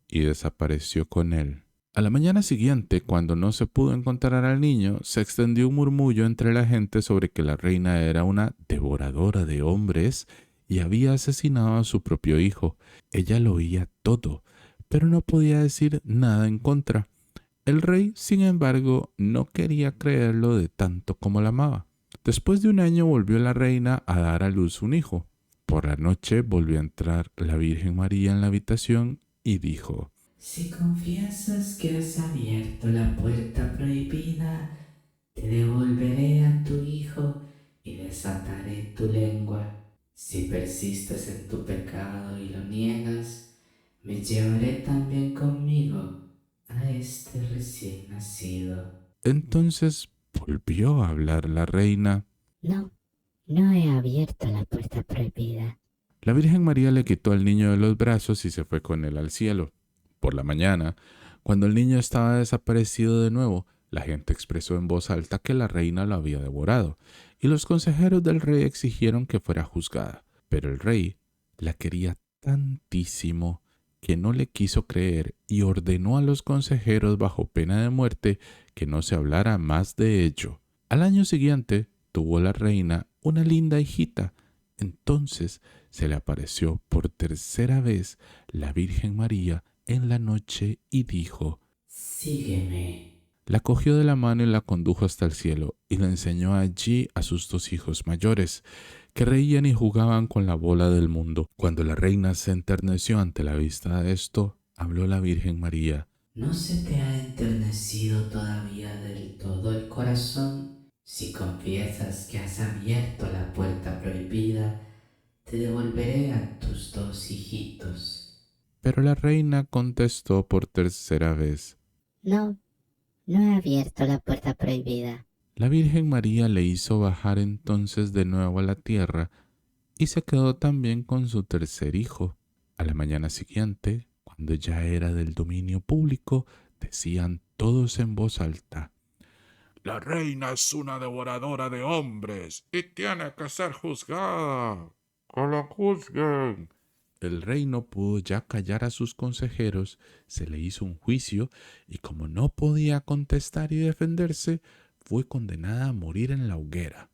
y desapareció con él. A la mañana siguiente, cuando no se pudo encontrar al niño, se extendió un murmullo entre la gente sobre que la reina era una devoradora de hombres y había asesinado a su propio hijo. Ella lo oía todo, pero no podía decir nada en contra. El rey, sin embargo, no quería creerlo de tanto como la amaba. Después de un año volvió la reina a dar a luz un hijo. Por la noche volvió a entrar la Virgen María en la habitación y dijo: Si confiesas que has abierto la puerta prohibida, te devolveré a tu hijo y desataré tu lengua. Si persistes en tu pecado y lo niegas, me llevaré también conmigo a este recién nacido. Entonces volvió a hablar la reina. No, no he abierto la puerta prohibida. La Virgen María le quitó al niño de los brazos y se fue con él al cielo. Por la mañana, cuando el niño estaba desaparecido de nuevo, la gente expresó en voz alta que la reina lo había devorado, y los consejeros del rey exigieron que fuera juzgada. Pero el rey la quería tantísimo que no le quiso creer y ordenó a los consejeros bajo pena de muerte que no se hablara más de ello. Al año siguiente tuvo la reina una linda hijita. Entonces se le apareció por tercera vez la Virgen María en la noche y dijo: Sígueme. La cogió de la mano y la condujo hasta el cielo, y le enseñó allí a sus 2 hijos mayores, que reían y jugaban con la bola del mundo. Cuando la reina se enterneció ante la vista de esto, habló la Virgen María. ¿No se te ha enternecido todavía del todo el corazón? Si confiesas que has abierto la puerta prohibida, te devolveré a tus 2 hijitos. Pero la reina contestó por tercera vez. No, no he abierto la puerta prohibida. La Virgen María le hizo bajar entonces de nuevo a la tierra y se quedó también con su tercer hijo. A la mañana siguiente, cuando ya era del dominio público, decían todos en voz alta: La reina es una devoradora de hombres y tiene que ser juzgada. ¡Que la juzguen! El rey no pudo ya callar a sus consejeros, se le hizo un juicio y como no podía contestar y defenderse, fue condenada a morir en la hoguera.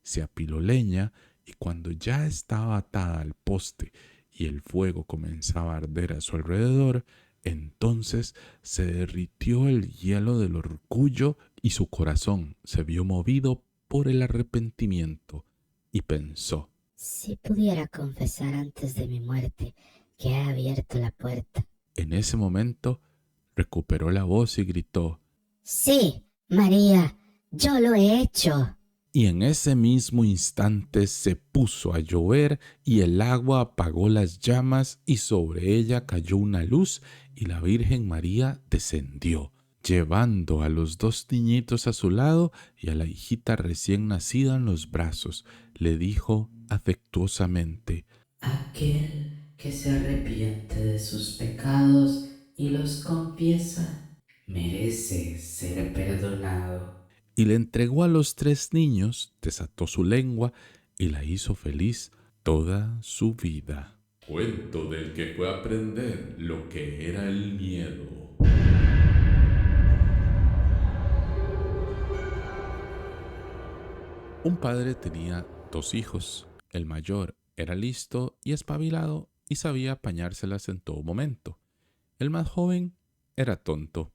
Se apiló leña y cuando ya estaba atada al poste y el fuego comenzaba a arder a su alrededor, entonces se derritió el hielo del orgullo y su corazón se vio movido por el arrepentimiento y pensó: Si pudiera confesar antes de mi muerte que he abierto la puerta. En ese momento recuperó la voz y gritó: Sí, María, yo lo he hecho. y en ese mismo instante se puso a llover y el agua apagó las llamas y sobre ella cayó una luz y la Virgen María descendió, llevando a los 2 niñitos a su lado y a la hijita recién nacida en los brazos. Le dijo afectuosamente: Aquel que se arrepiente de sus pecados y los confiesa, merece ser perdonado. y le entregó a los 3 niños, desató su lengua y la hizo feliz toda su vida. Cuento del que fue a aprender lo que era el miedo. Un padre tenía 2 hijos. El mayor era listo y espabilado y sabía apañárselas en todo momento. El más joven era tonto.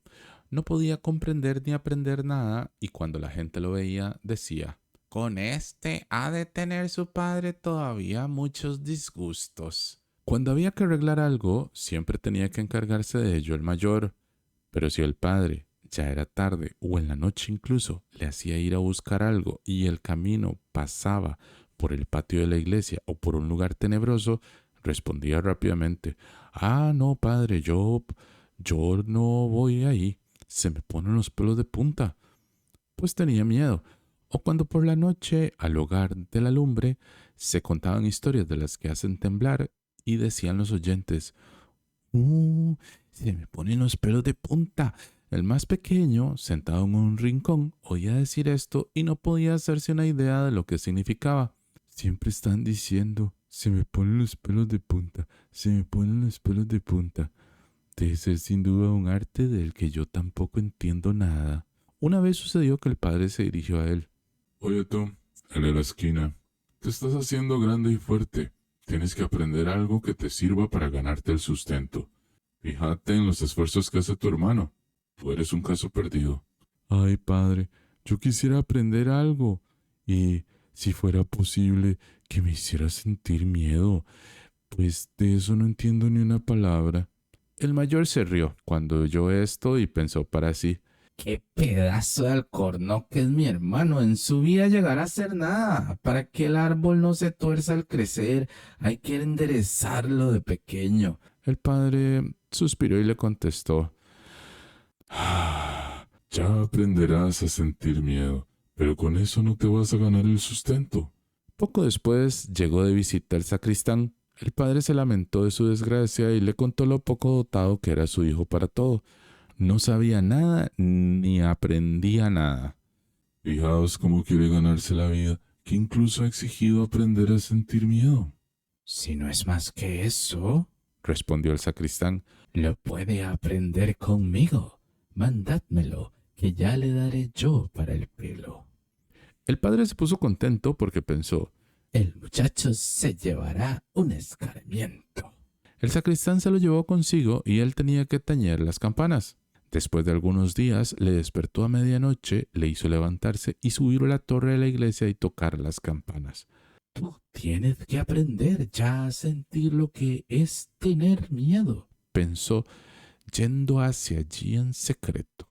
No podía comprender ni aprender nada y cuando la gente lo veía decía: con este ha de tener su padre todavía muchos disgustos. Cuando había que arreglar algo, siempre tenía que encargarse de ello el mayor. Pero si el padre ya era tarde o en la noche incluso le hacía ir a buscar algo y el camino pasaba por el patio de la iglesia o por un lugar tenebroso, respondía rápidamente: ah, no, padre, yo no voy ahí. Se me ponen los pelos de punta. Pues tenía miedo. O cuando por la noche, al hogar de la lumbre, se contaban historias de las que hacen temblar y decían los oyentes: se me ponen los pelos de punta. El más pequeño, sentado en un rincón, oía decir esto y no podía hacerse una idea de lo que significaba. Siempre están diciendo: se me ponen los pelos de punta, se me ponen los pelos de punta. Debe ser sin duda un arte del que yo tampoco entiendo nada. Una vez sucedió que el padre se dirigió a él. Oye tú, el de la esquina, te estás haciendo grande y fuerte. Tienes que aprender algo que te sirva para ganarte el sustento. Fíjate en los esfuerzos que hace tu hermano. Tú eres un caso perdido. Ay, padre, yo quisiera aprender algo. Y si fuera posible, que me hiciera sentir miedo. Pues de eso no entiendo ni una palabra. El mayor se rió cuando oyó esto y pensó para sí: ¡Qué pedazo de alcornoque es mi hermano! En su vida llegará a ser nada. Para que el árbol no se tuerza al crecer, hay que enderezarlo de pequeño. El padre suspiró y le contestó: Ya aprenderás a sentir miedo, pero con eso no te vas a ganar el sustento. Poco después llegó de visita el sacristán. El padre se lamentó de su desgracia y le contó lo poco dotado que era su hijo para todo. No sabía nada ni aprendía nada. Fijaos cómo quiere ganarse la vida, que incluso ha exigido aprender a sentir miedo. Si no es más que eso, respondió el sacristán, lo puede aprender conmigo. Mandádmelo, que ya le daré yo para el pelo. El padre se puso contento porque pensó: el muchacho se llevará un escarmiento. El sacristán se lo llevó consigo y él tenía que tañer las campanas. Después de algunos días, le despertó a medianoche, le hizo levantarse y subir a la torre de la iglesia y tocar las campanas. Tú tienes que aprender ya a sentir lo que es tener miedo, pensó, yendo hacia allí en secreto.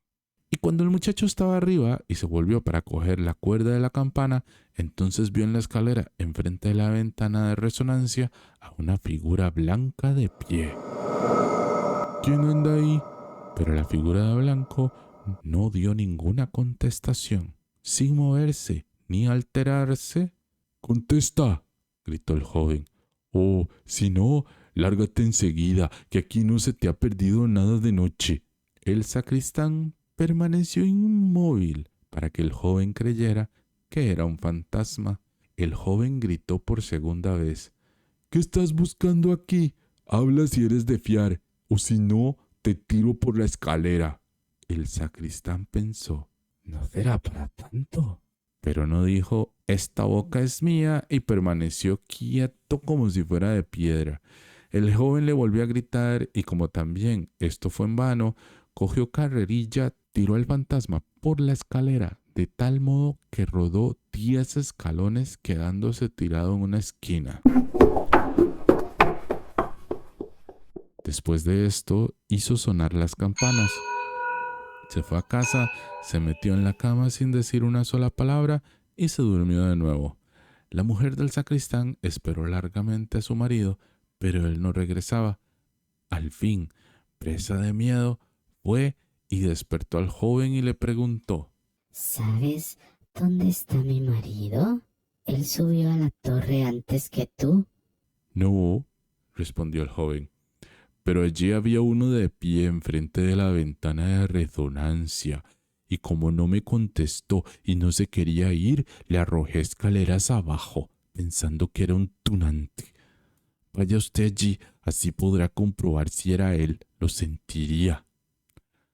Y cuando el muchacho estaba arriba y se volvió para coger la cuerda de la campana, entonces vio en la escalera, enfrente de la ventana de resonancia, a una figura blanca de pie. ¿Quién anda ahí? Pero la figura de blanco no dio ninguna contestación. Sin moverse ni alterarse. ¡Contesta!, gritó el joven. Oh, si no, lárgate enseguida, que aquí no se te ha perdido nada de noche. El sacristán permaneció inmóvil para que el joven creyera que era un fantasma. El joven gritó por segunda vez. ¿Qué estás buscando aquí? Habla si eres de fiar, o si no, te tiro por la escalera. El sacristán pensó, no será para tanto. pero no dijo, esta boca es mía, y permaneció quieto como si fuera de piedra. El joven le volvió a gritar, y como también esto fue en vano, cogió carrerilla, tiró al fantasma por la escalera, de tal modo que rodó 10 escalones, quedándose tirado en una esquina. Después de esto, hizo sonar las campanas. Se fue a casa, se metió en la cama sin decir una sola palabra y se durmió de nuevo. La mujer del sacristán esperó largamente a su marido, pero él no regresaba. Al fin, presa de miedo, fue y despertó al joven y le preguntó, ¿Sabes dónde está mi marido? Él subió a la torre antes que tú. no, respondió el joven. Pero allí había uno de pie enfrente de la ventana de resonancia, y como no me contestó y no se quería ir, le arrojé escaleras abajo, pensando que era un tunante. Vaya usted allí, así podrá comprobar si era él, lo sentiría.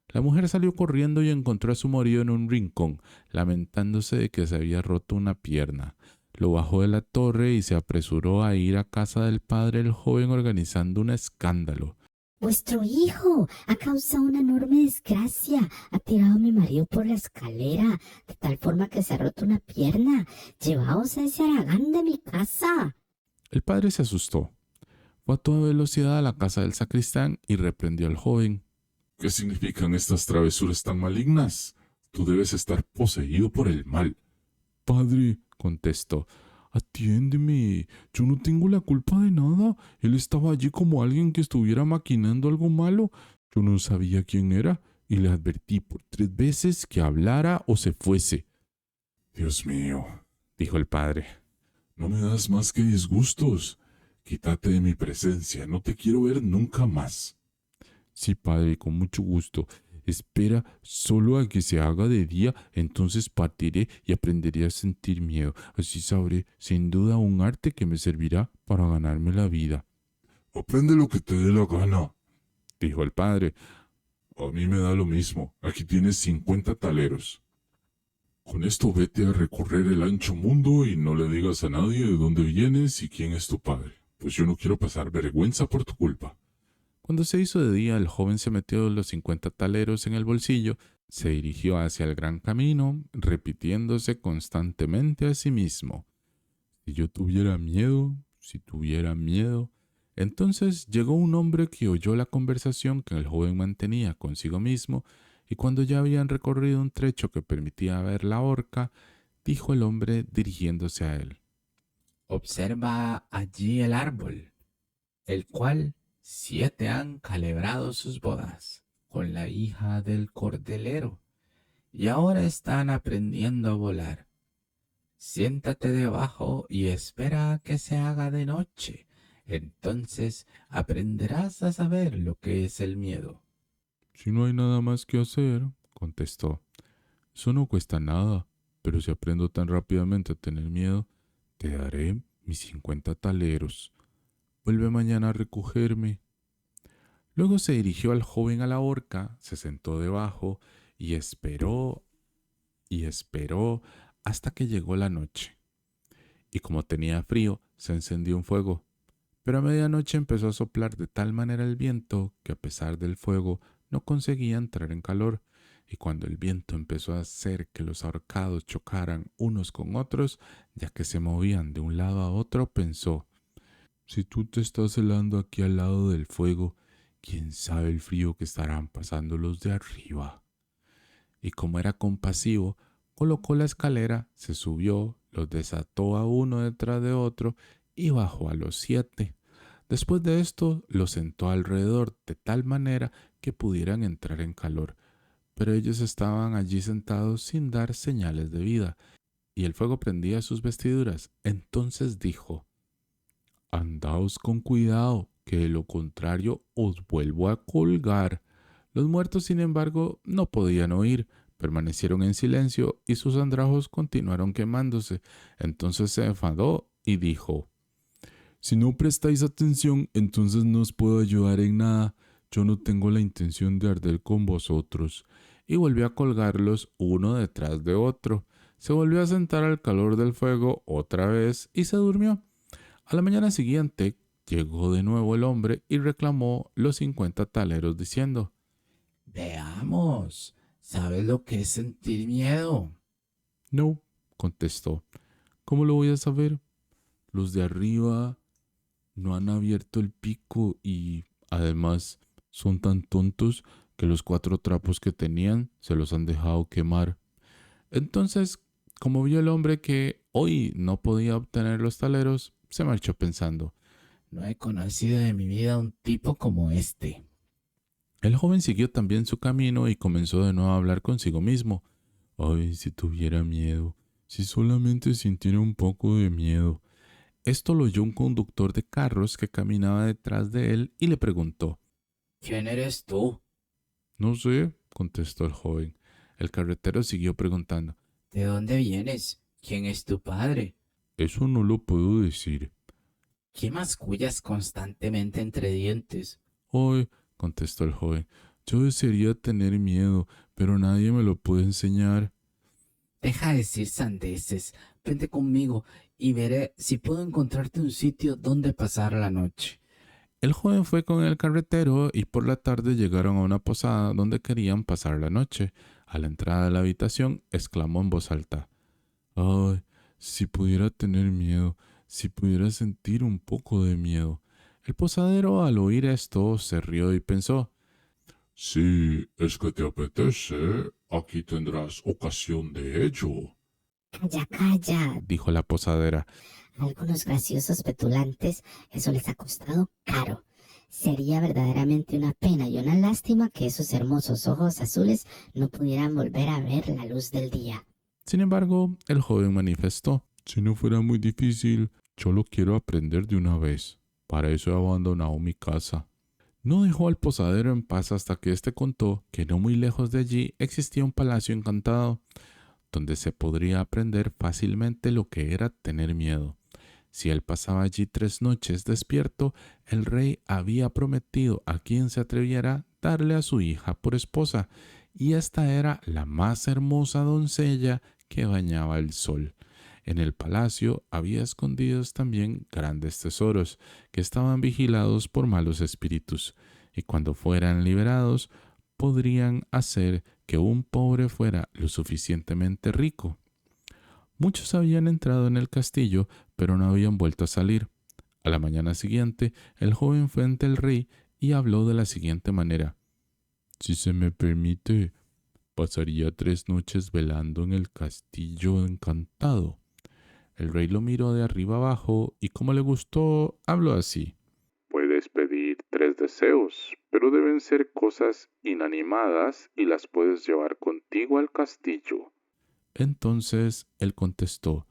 La mujer salió corriendo y encontró a su marido en un rincón, lamentándose de que se había roto una pierna. Lo bajó de la torre y se apresuró a ir a casa del padre del joven organizando un escándalo. Vuestro hijo ha causado una enorme desgracia. Ha tirado a mi marido por la escalera, de tal forma que se ha roto una pierna. Llevaos a ese haragán de mi casa. El padre se asustó. Fue a toda velocidad a la casa del sacristán y reprendió al joven. ¿Qué significan estas travesuras tan malignas? Tú debes estar poseído por el mal. Padre, contestó, atiéndeme, yo no tengo la culpa de nada. Él estaba allí como alguien que estuviera maquinando algo malo. Yo no sabía quién era y le advertí por 3 veces que hablara o se fuese. Dios mío, Dijo el padre. no me das más que disgustos. Quítate de mi presencia, no te quiero ver nunca más. Sí, padre, con mucho gusto. Espera solo a que se haga de día, entonces partiré y aprenderé a sentir miedo. Así sabré, sin duda, un arte que me servirá para ganarme la vida. Aprende lo que te dé la gana. Dijo el padre. A mí me da lo mismo. Aquí tienes 50 taleros. Con esto vete a recorrer el ancho mundo y no le digas a nadie de dónde vienes y quién es tu padre, pues yo no quiero pasar vergüenza por tu culpa. Cuando se hizo de día, el joven se metió los 50 taleros en el bolsillo, se dirigió hacia el gran camino, repitiéndose constantemente a sí mismo. Si yo tuviera miedo, si tuviera miedo. Entonces llegó un hombre que oyó la conversación que el joven mantenía consigo mismo, y cuando ya habían recorrido un trecho que permitía ver la horca, dijo el hombre dirigiéndose a él. Observa allí el árbol, el cual 7 han celebrado sus bodas con la hija del cordelero, y ahora están aprendiendo a volar. Siéntate debajo y espera a que se haga de noche. Entonces aprenderás a saber lo que es el miedo. Si no hay nada más que hacer, contestó, eso no cuesta nada, pero si aprendo tan rápidamente a tener miedo, te daré mis 50 taleros. Vuelve mañana a recogerme. Luego se dirigió al joven a la horca, se sentó debajo y esperó hasta que llegó la noche. Y como tenía frío, se encendió un fuego. Pero a medianoche empezó a soplar de tal manera el viento que a pesar del fuego no conseguía entrar en calor, y cuando el viento empezó a hacer que los ahorcados chocaran unos con otros, ya que se movían de un lado a otro, pensó: si tú te estás helando aquí al lado del fuego, quién sabe el frío que estarán pasando los de arriba. Y como era compasivo, colocó la escalera, se subió, los desató a uno detrás de otro y bajó a los 7. Después de esto, los sentó alrededor de tal manera que pudieran entrar en calor. Pero ellos estaban allí sentados sin dar señales de vida, y el fuego prendía sus vestiduras. Entonces dijo: andaos con cuidado, que de lo contrario os vuelvo a colgar. Los muertos, sin embargo, no podían oír, permanecieron en silencio y sus andrajos continuaron quemándose. Entonces se enfadó y dijo: si no prestáis atención, entonces no os puedo ayudar en nada. Yo no tengo la intención de arder con vosotros. Y volvió a colgarlos uno detrás de otro. Se volvió a sentar al calor del fuego otra vez y se durmió. A la mañana siguiente llegó de nuevo el hombre y reclamó los 50 taleros diciendo: Veamos, ¿sabes lo que es sentir miedo? no, contestó. ¿Cómo lo voy a saber? Los de arriba no han abierto el pico y, además, son tan tontos que los 4 trapos que tenían se los han dejado quemar. Entonces, como vio el hombre que hoy no podía obtener los taleros, se marchó pensando: no he conocido en mi vida un tipo como este. El joven siguió también su camino y comenzó de nuevo a hablar consigo mismo. Ay, si tuviera miedo, si solamente sintiera un poco de miedo. Esto lo oyó un conductor de carros que caminaba detrás de él y le preguntó: ¿Quién eres tú? no sé, contestó el joven. El carretero siguió preguntando: ¿De dónde vienes? ¿Quién es tu padre? eso no lo puedo decir. ¿Qué mascullas constantemente entre dientes? Ay, contestó el joven, yo desearía tener miedo, pero nadie me lo puede enseñar. Deja de decir sandeces, vente conmigo y veré si puedo encontrarte un sitio donde pasar la noche. El joven fue con el carretero y por la tarde llegaron a una posada donde querían pasar la noche. A la entrada de la habitación exclamó en voz alta: ay, si pudiera tener miedo, si pudiera sentir un poco de miedo. El posadero, al oír esto, se rió y pensó: Si es que te apetece, aquí tendrás ocasión de ello. Calla, calla. dijo la posadera. A algunos graciosos petulantes eso les ha costado caro. Sería verdaderamente una pena y una lástima que esos hermosos ojos azules no pudieran volver a ver la luz del día. Sin embargo, el joven manifestó: si no fuera muy difícil, yo lo quiero aprender de una vez. Para eso he abandonado mi casa. No dejó al posadero en paz hasta que éste contó que no muy lejos de allí existía un palacio encantado, donde se podría aprender fácilmente lo que era tener miedo. Si él pasaba allí 3 noches despierto, el rey había prometido a quien se atreviera darle a su hija por esposa, y esta era la más hermosa doncella que bañaba el sol. En el palacio había escondidos también grandes tesoros que estaban vigilados por malos espíritus, y cuando fueran liberados podrían hacer que un pobre fuera lo suficientemente rico. Muchos habían entrado en el castillo, pero no habían vuelto a salir. A la mañana siguiente, el joven fue ante el rey y habló de la siguiente manera: si se me permite, pasaría 3 noches velando en el castillo encantado. El rey lo miró de arriba abajo y, como le gustó, habló así: puedes pedir 3 deseos, pero deben ser cosas inanimadas y las puedes llevar contigo al castillo. Entonces él contestó: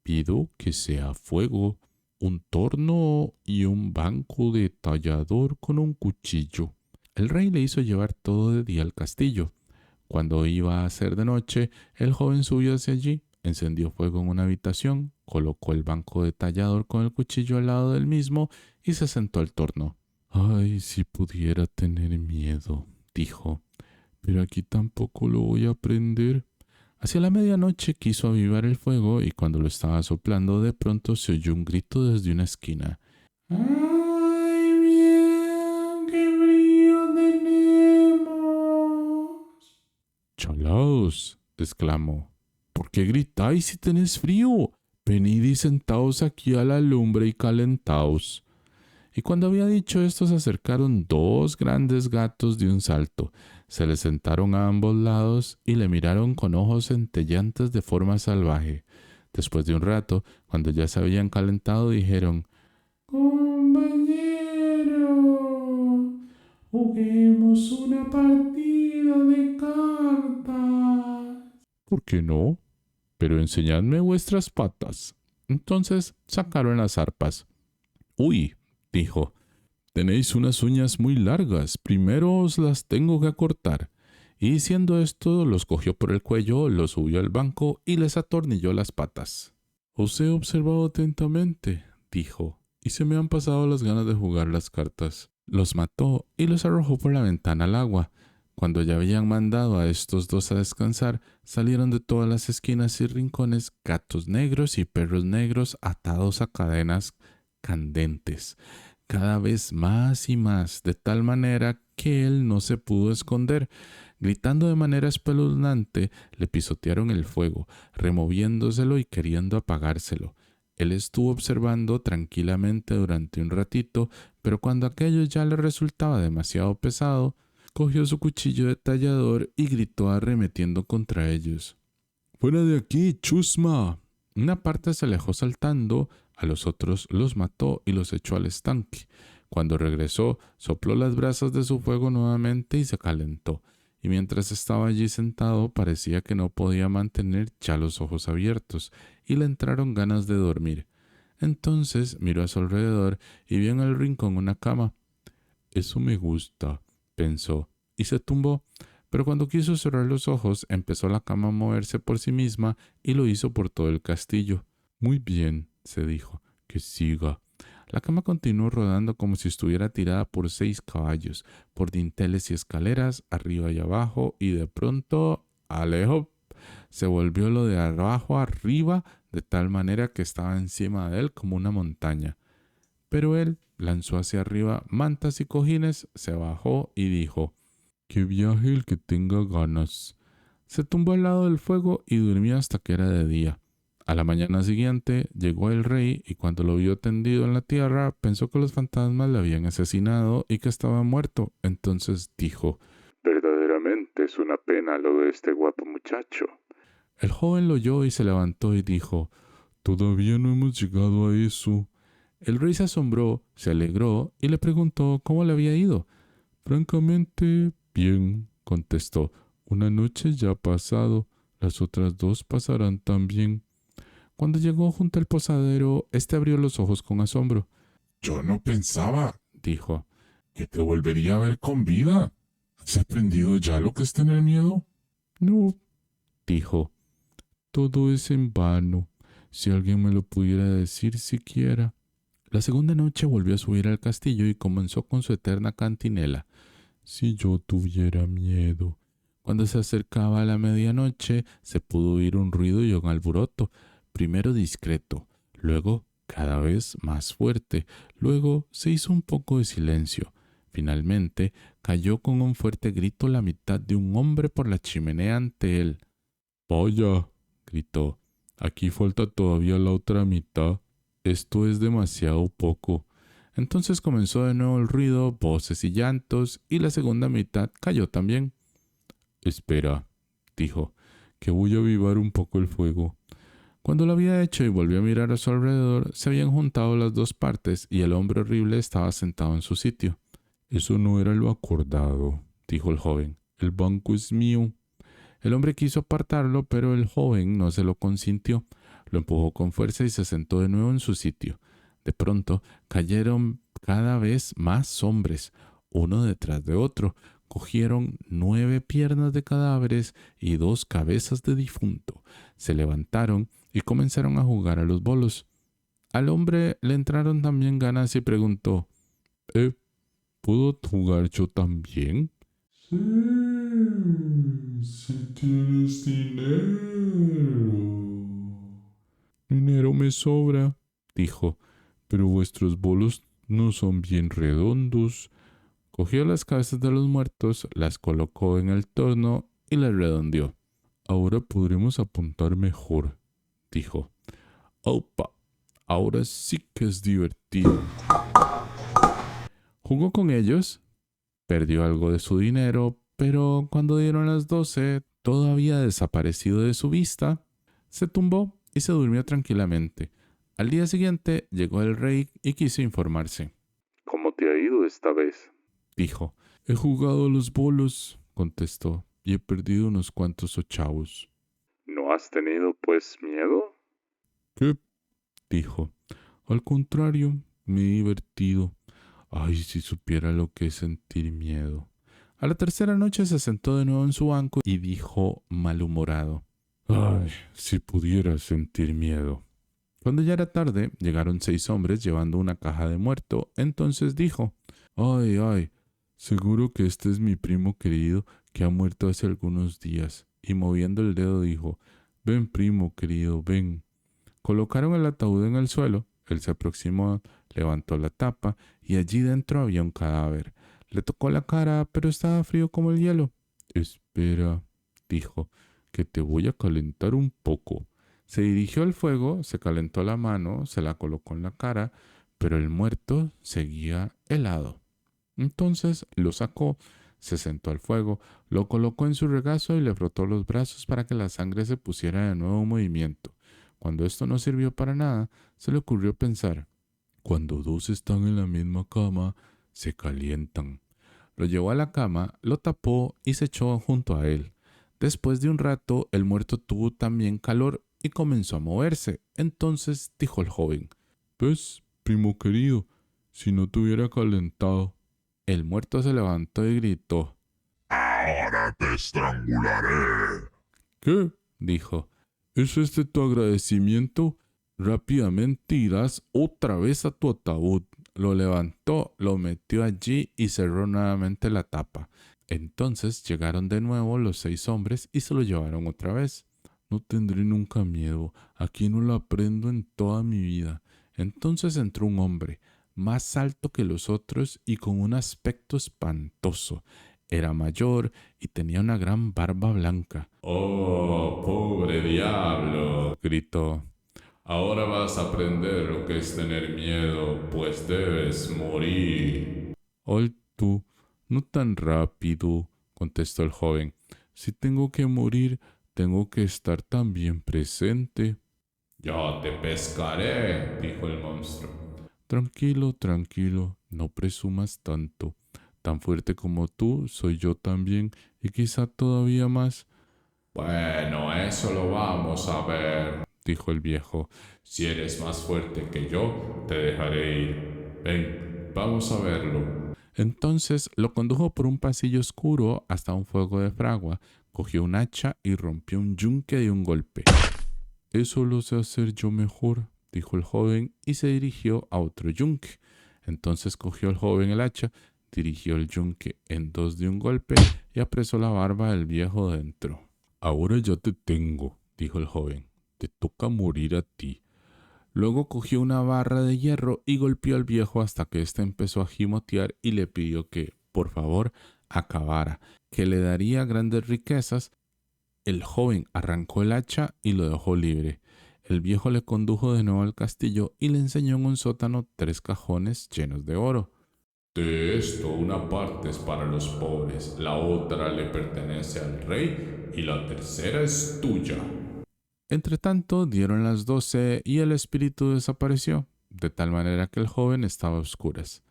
pido que sea fuego, un torno y un banco de tallador con un cuchillo. El rey le hizo llevar todo de día al castillo. Cuando iba a ser de noche, el joven subió hacia allí, encendió fuego en una habitación, colocó el banco de tallador con el cuchillo al lado del mismo y se sentó al torno. Ay, si pudiera tener miedo, dijo, pero aquí tampoco lo voy a prender. Hacia la medianoche quiso avivar el fuego y cuando lo estaba soplando de pronto se oyó un grito desde una esquina. ¡Ay, bien! ¡Qué frío tenemos! Alaos, exclamó. ¿Por qué gritáis si tenéis frío? Venid y sentaos aquí a la lumbre y calentaos. Y cuando había dicho esto, se acercaron dos grandes gatos de un salto. Se le sentaron a ambos lados y le miraron con ojos centelleantes de forma salvaje. Después de un rato, cuando ya se habían calentado, dijeron: «Compañero, juguemos una partida de cartas». «¿Por qué no? Pero enseñadme vuestras patas». Entonces sacaron las arpas. «Uy», dijo, «tenéis unas uñas muy largas, primero os las tengo que acortar». Y diciendo esto, los cogió por el cuello, los subió al banco y les atornilló las patas. «Os he observado atentamente», dijo, «y se me han pasado las ganas de jugar las cartas». Los mató y los arrojó por la ventana al agua. Cuando ya habían mandado a estos dos a descansar, salieron de todas las esquinas y rincones gatos negros y perros negros atados a cadenas candentes, cada vez más y más, de tal manera que él no se pudo esconder. Gritando de manera espeluznante, le pisotearon el fuego, removiéndoselo y queriendo apagárselo. Él estuvo observando tranquilamente durante un ratito, pero cuando aquello ya le resultaba demasiado pesado, cogió su cuchillo de tallador y gritó arremetiendo contra ellos: «¡Fuera de aquí, chusma!». Una parte se alejó saltando, a los otros los mató y los echó al estanque. Cuando regresó, sopló las brasas de su fuego nuevamente y se calentó. Y mientras estaba allí sentado, parecía que no podía mantener ya los ojos abiertos, y le entraron ganas de dormir. Entonces miró a su alrededor y vio en el rincón una cama. «Eso me gusta», pensó, y se tumbó. Pero cuando quiso cerrar los ojos, empezó la cama a moverse por sí misma y lo hizo por todo el castillo. «Muy bien», se dijo, «que siga». La cama continuó rodando como si estuviera tirada por 6 caballos, por dinteles y escaleras, arriba y abajo, y de pronto, alejo, se volvió lo de abajo arriba, de tal manera que estaba encima de él como una montaña. Pero él lanzó hacia arriba mantas y cojines, se bajó y dijo: «Que viaje el que tenga ganas». Se tumbó al lado del fuego y durmió hasta que era de día. A la mañana siguiente llegó el rey y cuando lo vio tendido en la tierra pensó que los fantasmas le habían asesinado y que estaba muerto. Entonces dijo: «Verdaderamente es una pena lo de este guapo muchacho». El joven lo oyó y se levantó y dijo: «Todavía no hemos llegado a eso». El rey se asombró, se alegró y le preguntó cómo le había ido. «Francamente, bien», contestó. «Una noche ya ha pasado, las otras 2 pasarán también». Cuando llegó junto al posadero, éste abrió los ojos con asombro. Yo no pensaba, dijo, que te volvería a ver con vida. ¿Has aprendido ya lo que es tener miedo? «No», dijo, «todo es en vano. Si alguien me lo pudiera decir siquiera». La segunda noche volvió a subir al castillo y comenzó con su eterna cantinela. «Si yo tuviera miedo». Cuando se acercaba a la medianoche, se pudo oír un ruido y un alboroto. Primero discreto, luego cada vez más fuerte, luego se hizo un poco de silencio. Finalmente cayó con un fuerte grito la mitad de un hombre por la chimenea ante él. «Vaya», gritó, «aquí falta todavía la otra mitad. Esto es demasiado poco». Entonces comenzó de nuevo el ruido, voces y llantos, y la segunda mitad cayó también. «Espera», dijo, «que voy a avivar un poco el fuego». Cuando lo había hecho y volvió a mirar a su alrededor, se habían juntado las 2 partes y el hombre horrible estaba sentado en su sitio. «Eso no era lo acordado», dijo el joven. «El banco es mío». El hombre quiso apartarlo, pero el joven no se lo consintió. Lo empujó con fuerza y se sentó de nuevo en su sitio. De pronto cayeron cada vez más hombres, uno detrás de otro. Cogieron 9 piernas de cadáveres y 2 cabezas de difunto. Se levantaron y comenzaron a jugar a los bolos. Al hombre le entraron también ganas y preguntó: ¿puedo jugar yo también? Sí, si tienes dinero. «Dinero me sobra», dijo, «pero vuestros bolos no son bien redondos». Cogió las cabezas de los muertos, las colocó en el torno y le redondeó. Ahora podremos apuntar mejor, dijo. ¡Opa! Ahora sí que es divertido. Jugó con ellos, perdió algo de su dinero, pero cuando dieron las 12, todo había desaparecido de su vista. Se tumbó y se durmió tranquilamente. Al día siguiente llegó el rey y quiso informarse. ¿Cómo te ha ido esta vez? Dijo. He jugado a los bolos, contestó, y he perdido unos cuantos ochavos. ¿No has tenido, pues, miedo? ¿Qué? Dijo. Al contrario, me he divertido. Ay, si supiera lo que es sentir miedo. A la tercera noche se sentó de nuevo en su banco y dijo malhumorado. Ay, si pudiera sentir miedo. Cuando ya era tarde, llegaron 6 hombres llevando una caja de muerto. Entonces dijo, ay, ay, seguro que este es mi primo querido que ha muerto hace algunos días. Y moviendo el dedo dijo, ven primo querido, ven. Colocaron el ataúd en el suelo. Él se aproximó, levantó la tapa y allí dentro había un cadáver. Le tocó la cara, pero estaba frío como el hielo. Espera, dijo, que te voy a calentar un poco. Se dirigió al fuego, se calentó la mano, se la colocó en la cara, pero el muerto seguía helado. Entonces lo sacó, se sentó al fuego, lo colocó en su regazo y le frotó los brazos para que la sangre se pusiera de nuevo en movimiento. Cuando esto no sirvió para nada, se le ocurrió pensar, cuando 2 están en la misma cama, se calientan. Lo llevó a la cama, lo tapó y se echó junto a él. Después de un rato, el muerto tuvo también calor y comenzó a moverse. Entonces dijo el joven, pues, primo querido, si no te hubiera calentado. El muerto se levantó y gritó, Ahora te estrangularé. ¿qué? Dijo, ¿eso es de tu agradecimiento? Rápidamente irás otra vez a tu ataúd. Lo levantó, lo metió allí y cerró nuevamente la tapa. Entonces llegaron de nuevo los 6 hombres y se lo llevaron otra vez. No tendré nunca miedo, aquí no lo aprendo en toda mi vida. Entonces entró un hombre, más alto que los otros y con un aspecto espantoso. Era mayor y tenía una gran barba blanca. ¡Oh, pobre diablo! Gritó. Ahora vas a aprender lo que es tener miedo, pues debes morir. «Ay, tú, no tan rápido», contestó el joven. «Si tengo que morir, tengo que estar también presente». Yo te pescaré, dijo el monstruo. «Tranquilo, tranquilo, no presumas tanto. Tan fuerte como tú soy yo también y quizá todavía más», Bueno, eso lo vamos a ver, dijo el viejo. Si eres más fuerte que yo, te dejaré ir. Ven, vamos a verlo. Entonces lo condujo por un pasillo oscuro hasta un fuego de fragua, cogió un hacha y rompió un yunque de un golpe. «Eso lo sé hacer yo mejor», dijo el joven y se dirigió a otro yunque. Entonces cogió el joven el hacha, dirigió el yunque en 2 de un golpe y apresó la barba del viejo dentro. «Ahora ya te tengo», dijo el joven. «Te toca morir a ti». Luego cogió una barra de hierro y golpeó al viejo hasta que éste empezó a gimotear y le pidió que, por favor, acabara, que le daría grandes riquezas. El joven arrancó el hacha y lo dejó libre. El viejo le condujo de nuevo al castillo y le enseñó en un sótano 3 cajones llenos de oro. De esto, una parte es para los pobres, la otra le pertenece al rey y la tercera es tuya. Entretanto, dieron las 12 y el espíritu desapareció, de tal manera que el joven estaba a oscuras.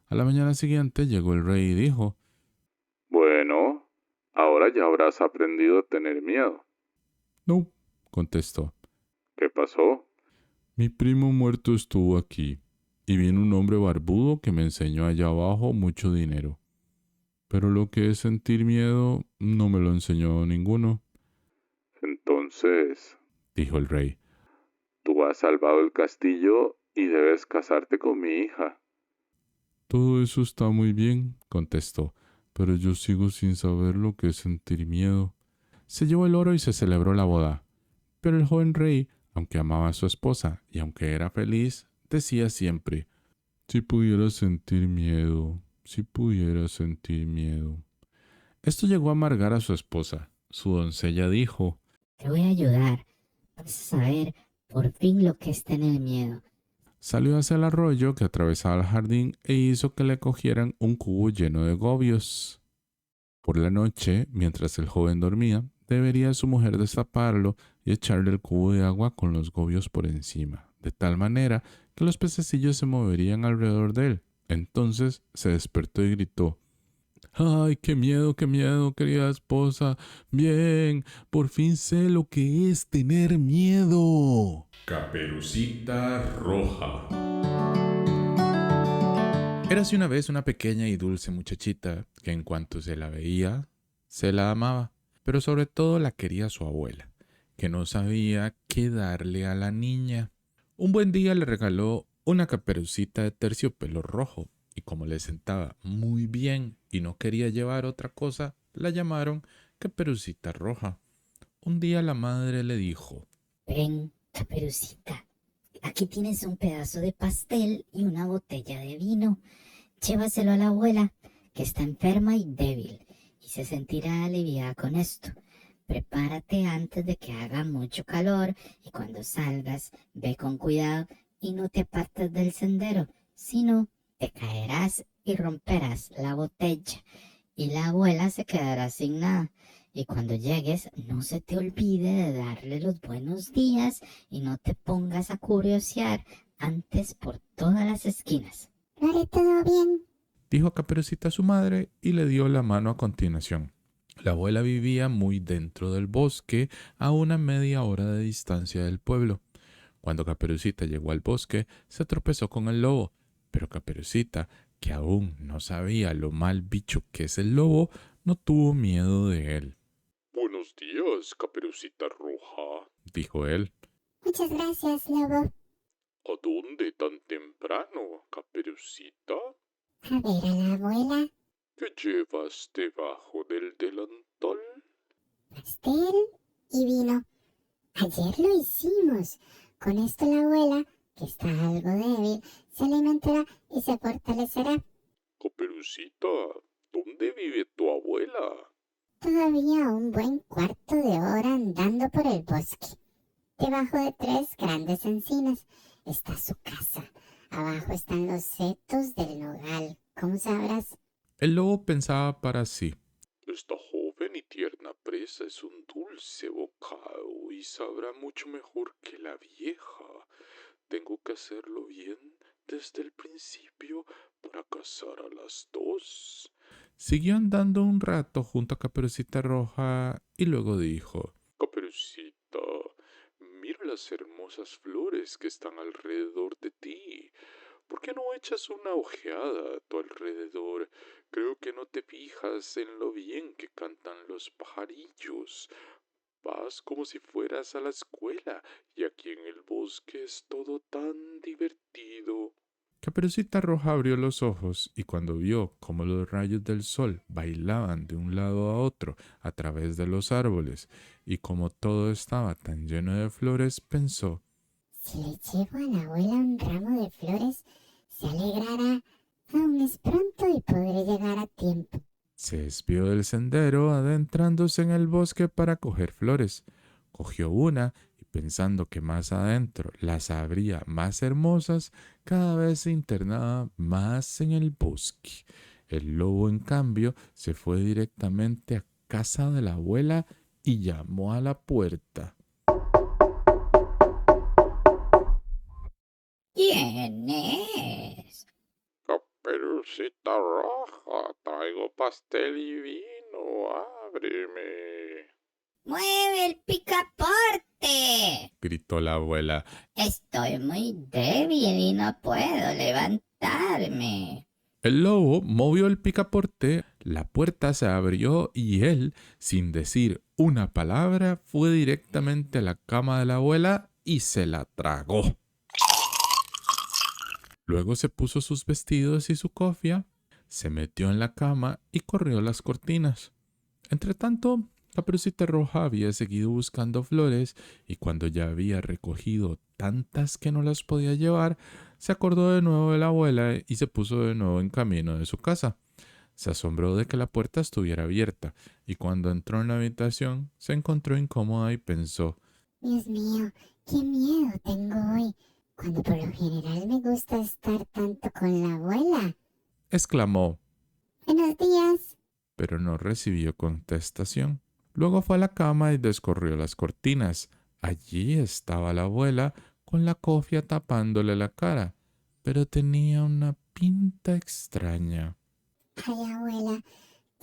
A la mañana siguiente llegó el rey y dijo, Bueno, ahora ya habrás aprendido a tener miedo. «No», contestó. ¿Qué pasó? «Mi primo muerto estuvo aquí, y vino un hombre barbudo que me enseñó allá abajo mucho dinero. Pero lo que es sentir miedo no me lo enseñó ninguno», Entonces, dijo el rey. tú has salvado el castillo y debes casarte con mi hija. «Todo eso está muy bien», contestó, «pero yo sigo sin saber lo que es sentir miedo». Se llevó el oro y se celebró la boda. Pero el joven rey, aunque amaba a su esposa y aunque era feliz, decía siempre, «Si pudiera sentir miedo, si pudiera sentir miedo». Esto llegó a amargar a su esposa. Su doncella dijo: Te voy a ayudar. Vas a saber por fin lo que es tener miedo. Salió hacia el arroyo que atravesaba el jardín e hizo que le cogieran un cubo lleno de gobios. Por la noche, mientras el joven dormía, debería su mujer destaparlo y echarle el cubo de agua con los gobios por encima, de tal manera que los pececillos se moverían alrededor de él. Entonces se despertó y gritó: ¡Ay, qué miedo, querida esposa! Bien, por fin sé lo que es tener miedo. Caperucita Roja. Érase una vez una pequeña y dulce muchachita que en cuanto se la veía, se la amaba, pero sobre todo la quería su abuela, que no sabía qué darle a la niña. Un buen día le regaló una caperucita de terciopelo rojo, y como le sentaba muy bien y no quería llevar otra cosa, la llamaron Caperucita Roja. Un día la madre le dijo: Ven, Caperucita, aquí tienes un pedazo de pastel y una botella de vino. Llévaselo a la abuela, que está enferma y débil, y se sentirá aliviada con esto. Prepárate antes de que haga mucho calor, y cuando salgas, ve con cuidado y no te apartes del sendero, sino te caerás y romperás la botella, y la abuela se quedará sin nada. Y cuando llegues, no se te olvide de darle los buenos días y no te pongas a curiosear antes por todas las esquinas. ¿Lo haré todo bien? dijo Caperucita a su madre y le dio la mano a continuación. La abuela vivía muy dentro del bosque, a una media hora de distancia del pueblo. Cuando Caperucita llegó al bosque, se tropezó con el lobo, pero Caperucita, que aún no sabía lo mal bicho que es el lobo, no tuvo miedo de él. Buenos días, Caperucita Roja, Dijo él. Muchas gracias, lobo. ¿A dónde tan temprano, Caperucita? A ver a la abuela. ¿Qué llevas debajo del delantal? Pastel y vino. Ayer lo hicimos. Con esto la abuela, que está algo débil, se alimentará y se fortalecerá. Caperucita, ¿dónde vive tu abuela? Todavía un buen cuarto de hora andando por el bosque. Debajo de 3 grandes encinas está su casa. Abajo están los setos del nogal. ¿Cómo sabrás? El lobo pensaba para sí. Esta joven y tierna presa es un dulce bocado y sabrá mucho mejor que la vieja. Tengo que hacerlo bien desde el principio para casar a las dos. Siguió andando un rato junto a Caperucita Roja y luego dijo: Caperucita, mira las hermosas flores que están alrededor de ti. ¿Por qué no echas una ojeada a tu alrededor? Creo que no te fijas en lo bien que cantan los pajarillos. Vas como si fueras a la escuela y aquí en el bosque es todo tan divertido. Caperucita Roja abrió los ojos y cuando vio cómo los rayos del sol bailaban de un lado a otro a través de los árboles y como todo estaba tan lleno de flores, pensó: Si le llevo a la abuela un ramo de flores, se alegrará. Aún es pronto y podré llegar a tiempo. se desvió del sendero adentrándose en el bosque para coger flores. Cogió una y pensando que más adentro las habría más hermosas, cada vez se internaba más en el bosque. El lobo, en cambio, se fue directamente a casa de la abuela y llamó a la puerta. ¿Quién es? Caperucita Roja, traigo pastel y vino, ábreme. ¡Mueve el picaporte! Gritó la abuela. Estoy muy débil y no puedo levantarme. El lobo movió el picaporte, la puerta se abrió y él, sin decir una palabra, fue directamente a la cama de la abuela y se la tragó. Luego se puso sus vestidos y su cofia, se metió en la cama y corrió las cortinas. Entretanto, Caperucita Roja había seguido buscando flores y cuando ya había recogido tantas que no las podía llevar, se acordó de nuevo de la abuela y se puso de nuevo en camino de su casa. Se asombró de que la puerta estuviera abierta y cuando entró en la habitación se encontró incómoda y pensó: Dios mío, qué miedo tengo hoy, cuando por lo general me gusta estar tanto con la abuela. exclamó, Buenos días. pero no recibió contestación. Luego fue a la cama y descorrió las cortinas. Allí estaba la abuela con la cofia tapándole la cara, pero tenía una pinta extraña. Ay, abuela,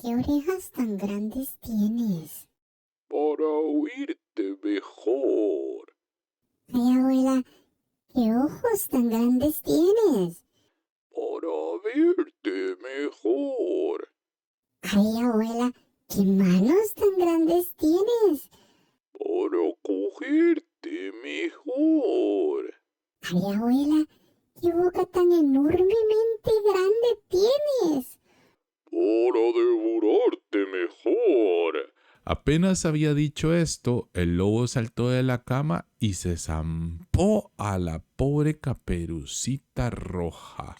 qué orejas tan grandes tienes. Para oírte mejor. Ay, abuela, qué ojos tan grandes tienes. Para verte mejor. Ay, abuela, qué manos tan grandes tienes. Para cogerte mejor. Ay, abuela, qué boca tan enormemente grande tienes. Para devorarte mejor. Apenas había dicho esto, el lobo saltó de la cama y se zampó a la pobre Caperucita Roja.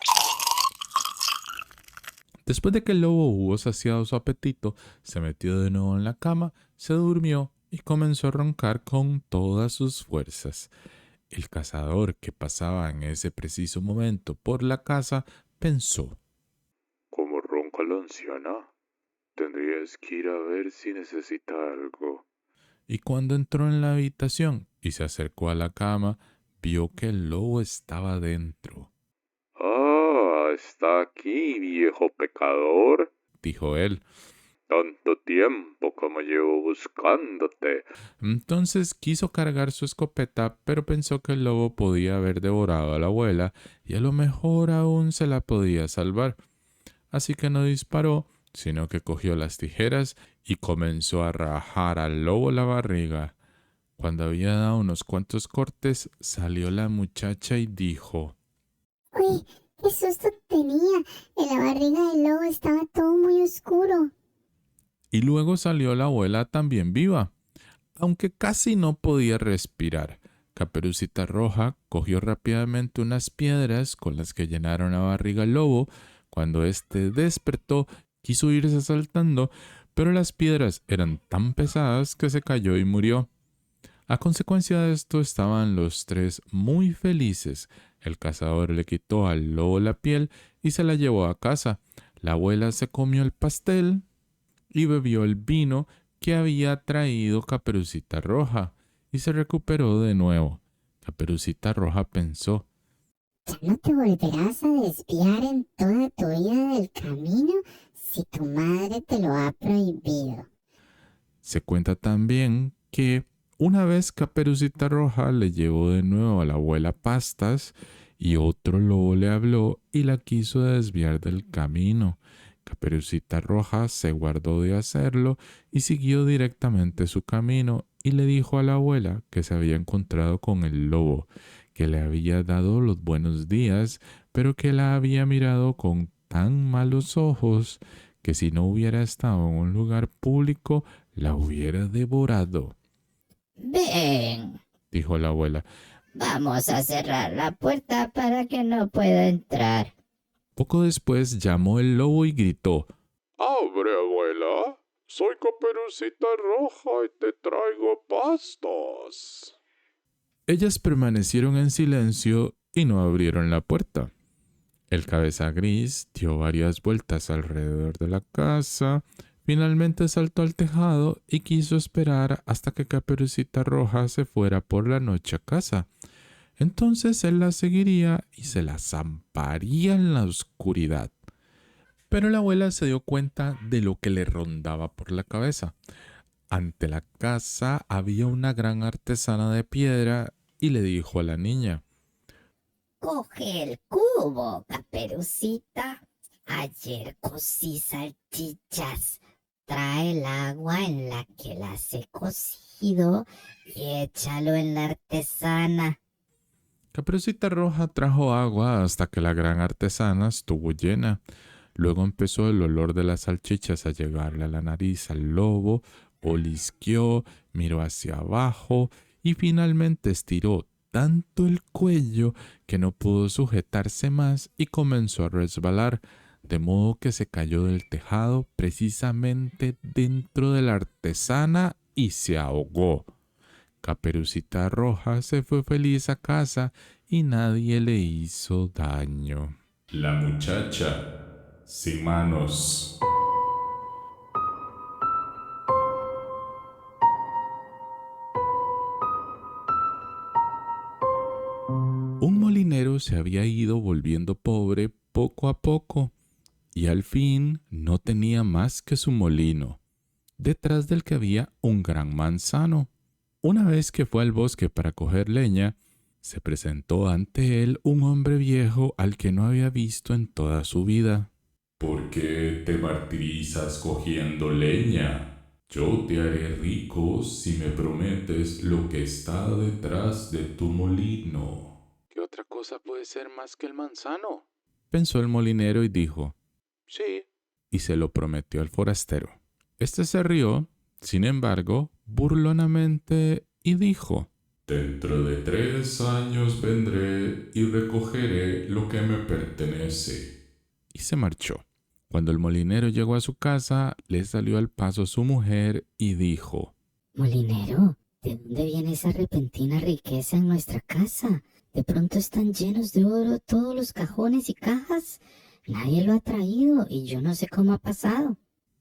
Después de que el lobo hubo saciado su apetito, se metió de nuevo en la cama, se durmió y comenzó a roncar con todas sus fuerzas. El cazador que pasaba en ese preciso momento por la casa pensó: ¿Cómo ronca la anciana? Tendrías que ir a ver si necesita algo. y cuando entró en la habitación y se acercó a la cama, vio que el lobo estaba dentro. Ah, está aquí, viejo pecador. Dijo él. Tanto tiempo como llevo buscándote. Entonces quiso cargar su escopeta, pero pensó que el lobo podía haber devorado a la abuela y a lo mejor aún se la podía salvar. Así que no disparó, sino que cogió las tijeras y comenzó a rajar al lobo la barriga. Cuando había dado unos cuantos cortes, salió la muchacha y dijo: Uy, qué susto tenía. En la barriga del lobo estaba todo muy oscuro. Y luego salió la abuela también viva, aunque casi no podía respirar. Caperucita Roja cogió rápidamente unas piedras con las que llenaron la barriga al lobo. Cuando éste despertó, quiso irse saltando, pero las piedras eran tan pesadas que se cayó y murió. A consecuencia de esto estaban los tres muy felices. El cazador le quitó al lobo la piel y se la llevó a casa. La abuela se comió el pastel y bebió el vino que había traído Caperucita Roja y se recuperó de nuevo. Caperucita Roja pensó: Ya no te volverás a desviar en toda tu vida del camino si tu madre te lo ha prohibido. Se cuenta también que una vez Caperucita Roja le llevó de nuevo a la abuela pastas y otro lobo le habló y la quiso desviar del camino. Caperucita Roja se guardó de hacerlo y siguió directamente su camino y le dijo a la abuela que se había encontrado con el lobo, que le había dado los buenos días, pero que la había mirado con tan malos ojos que si no hubiera estado en un lugar público la hubiera devorado. Ven, Dijo la abuela. vamos a cerrar la puerta para que no pueda entrar. Poco después llamó el lobo y gritó: ¡Abre, abuela! Soy Caperucita Roja y te traigo pastas. Ellas permanecieron en silencio y no abrieron la puerta. El cabeza gris dio varias vueltas alrededor de la casa, finalmente saltó al tejado y quiso esperar hasta que Caperucita Roja se fuera por la noche a casa. Entonces él la seguiría y se la zamparía en la oscuridad. Pero la abuela se dio cuenta de lo que le rondaba por la cabeza. Ante la casa había una gran artesana de piedra y le dijo a la niña: Coge el cubo, Caperucita. Ayer cocí salchichas. Trae el agua en la que las he cocido y échalo en la artesana. Caperucita Roja trajo agua hasta que la gran artesana estuvo llena. Luego empezó el olor de las salchichas a llegarle a la nariz al lobo, olisqueó, miró hacia abajo y finalmente estiró tanto el cuello que no pudo sujetarse más y comenzó a resbalar. de modo que se cayó del tejado precisamente dentro de la artesana y se ahogó. Caperucita Roja se fue feliz a casa y nadie le hizo daño. La muchacha sin manos. Un molinero se había ido volviendo pobre poco a poco y al fin no tenía más que su molino, detrás del que había un gran manzano. Una vez que fue al bosque para coger leña, se presentó ante él un hombre viejo al que no había visto en toda su vida. ¿Por qué te martirizas cogiendo leña? Yo te haré rico si me prometes lo que está detrás de tu molino. ¿Qué otra cosa puede ser más que el manzano?, pensó el molinero y dijo, sí, y se lo prometió al forastero. Este se rió, sin embargo, burlonamente y dijo, Dentro de 3 años vendré y recogeré lo que me pertenece. Y se marchó. Cuando el molinero llegó a su casa, le salió al paso su mujer y dijo, Molinero, ¿de dónde viene esa repentina riqueza en nuestra casa? De pronto están llenos de oro todos los cajones y cajas. Nadie lo ha traído y yo no sé cómo ha pasado.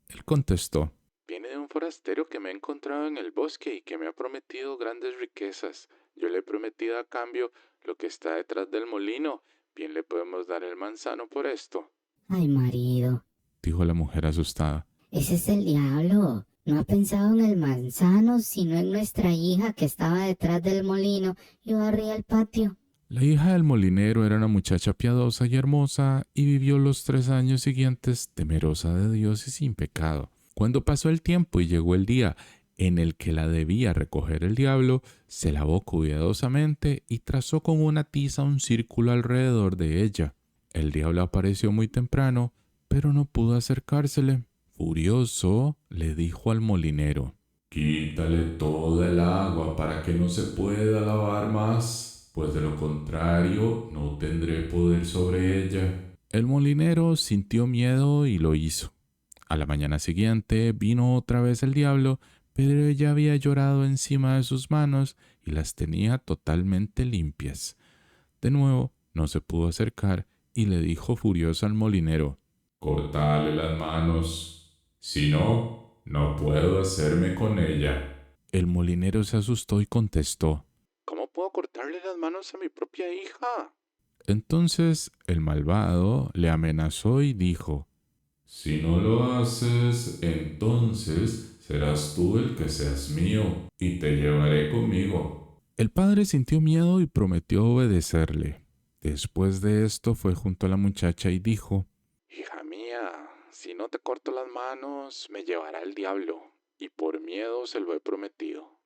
Él contestó, viene de un forastero que me ha encontrado en el bosque y que me ha prometido grandes riquezas. Yo le he prometido a cambio lo que está detrás del molino. Bien le podemos dar el manzano por esto, Ay, marido, dijo la mujer asustada. ese es el diablo. No ha pensado en el manzano, sino en nuestra hija que estaba detrás del molino y barría el patio. La hija del molinero era una muchacha piadosa y hermosa y vivió los 3 años siguientes temerosa de Dios y sin pecado. Cuando pasó el tiempo y llegó el día en el que la debía recoger el diablo, se lavó cuidadosamente y trazó con una tiza un círculo alrededor de ella. El diablo apareció muy temprano, pero no pudo acercársele. Furioso, le dijo al molinero, Quítale toda el agua para que no se pueda lavar más, pues de lo contrario no tendré poder sobre ella. El molinero sintió miedo y lo hizo. A la mañana siguiente vino otra vez el diablo, pero ella había llorado encima de sus manos y las tenía totalmente limpias. De nuevo no se pudo acercar y le dijo furioso al molinero, Cortale las manos, si no, no puedo hacerme con ella. El molinero se asustó y contestó, ¿cómo puedo cortarle las manos a mi propia hija? Entonces el malvado le amenazó y dijo, Si no lo haces, entonces serás tú el que seas mío, y te llevaré conmigo. El padre sintió miedo y prometió obedecerle. Después de esto fue junto a la muchacha y dijo, Hija mía, si no te corto las manos, me llevará el diablo, y por miedo se lo he prometido.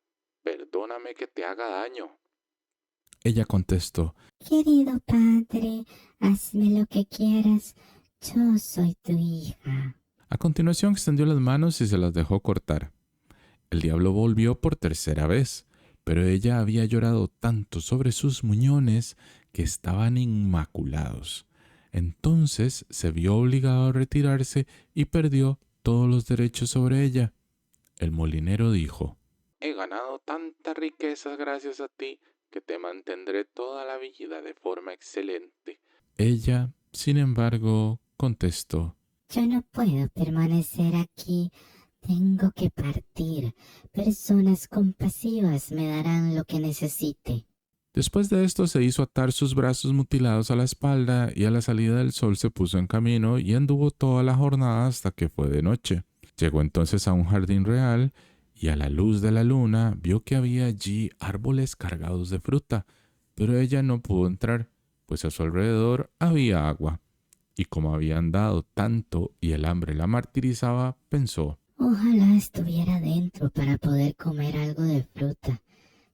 Perdóname que te haga daño. Ella contestó, Querido padre, hazme lo que quieras. Yo soy tu hija. A continuación extendió las manos y se las dejó cortar. El diablo volvió por 3.ª vez, pero ella había llorado tanto sobre sus muñones que estaban inmaculados. Entonces se vio obligado a retirarse y perdió todos los derechos sobre ella. El molinero dijo, He ganado tanta riqueza gracias a ti que te mantendré toda la vida de forma excelente. Ella, sin embargo, contestó, Yo no puedo permanecer aquí. Tengo que partir. Personas compasivas me darán lo que necesite. Después de esto se hizo atar sus brazos mutilados a la espalda y a la salida del sol se puso en camino y anduvo toda la jornada hasta que fue de noche. Llegó entonces a un jardín real y a la luz de la luna vio que había allí árboles cargados de fruta, pero ella no pudo entrar, pues a su alrededor había agua. Y como había andado tanto y el hambre la martirizaba, pensó, Ojalá estuviera dentro para poder comer algo de fruta.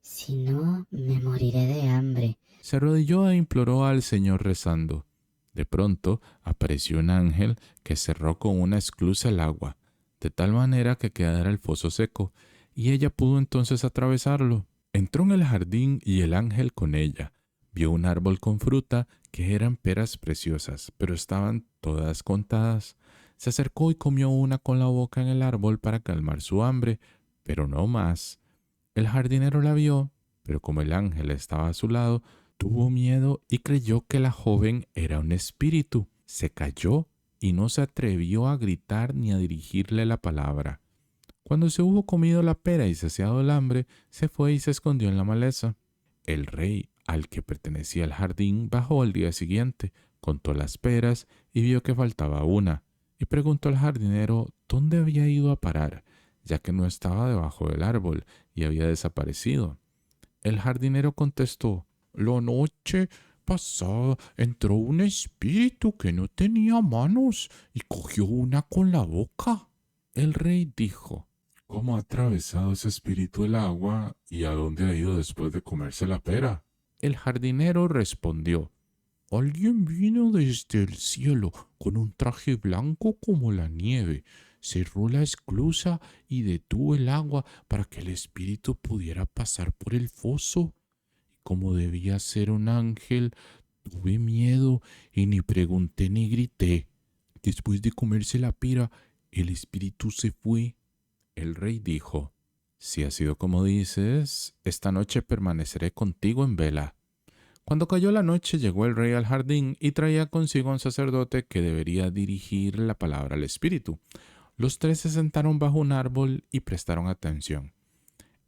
Si no, me moriré de hambre. Se arrodilló e imploró al Señor rezando. De pronto apareció un ángel que cerró con una esclusa el agua, de tal manera que quedara el foso seco, y ella pudo entonces atravesarlo. Entró en el jardín y el ángel con ella, Vio un árbol con fruta que eran peras preciosas, pero estaban todas contadas. Se acercó y comió una con la boca en el árbol para calmar su hambre, pero no más. El jardinero la vio, pero como el ángel estaba a su lado, tuvo miedo y creyó que la joven era un espíritu. Se calló y no se atrevió a gritar ni a dirigirle la palabra. Cuando se hubo comido la pera y saciado el hambre, se fue y se escondió en la maleza. El rey, al que pertenecía el jardín, bajó al día siguiente, contó las peras y vio que faltaba una, y preguntó al jardinero dónde había ido a parar, ya que no estaba debajo del árbol y había desaparecido. El jardinero contestó: «La noche pasada entró un espíritu que no tenía manos y cogió una con la boca». El rey dijo: ¿Cómo ha atravesado ese espíritu el agua y a dónde ha ido después de comerse la pera? El jardinero respondió: «Alguien vino desde el cielo con un traje blanco como la nieve, cerró la esclusa y detuvo el agua para que el espíritu pudiera pasar por el foso. Como debía ser un ángel, tuve miedo y ni pregunté ni grité. Después de comerse la pera, el espíritu se fue». El rey dijo: «Si ha sido como dices, esta noche permaneceré contigo en vela». Cuando cayó la noche, llegó el rey al jardín y traía consigo a un sacerdote que debería dirigir la palabra al espíritu. Los tres se sentaron bajo un árbol y prestaron atención.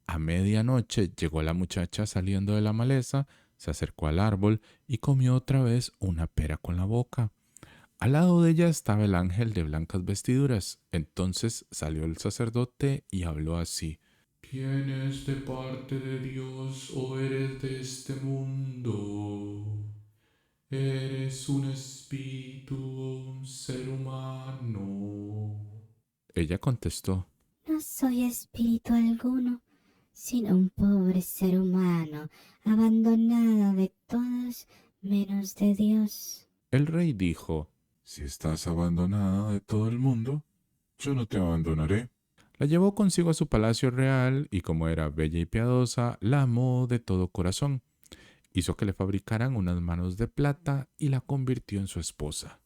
A medianoche llegó la muchacha saliendo de la maleza, se acercó al árbol y comió otra vez una pera con la boca. Al lado de ella estaba el ángel de blancas vestiduras. Entonces salió el sacerdote y habló así: ¿Vienes de parte de Dios o eres de este mundo? ¿Eres un espíritu o un ser humano? Ella contestó: No soy espíritu alguno, sino un pobre ser humano, abandonado de todos menos de Dios. El rey dijo: Si estás abandonada de todo el mundo, yo no te abandonaré. La llevó consigo a su palacio real y como era bella y piadosa, la amó de todo corazón. Hizo que le fabricaran unas manos de plata y la convirtió en su esposa.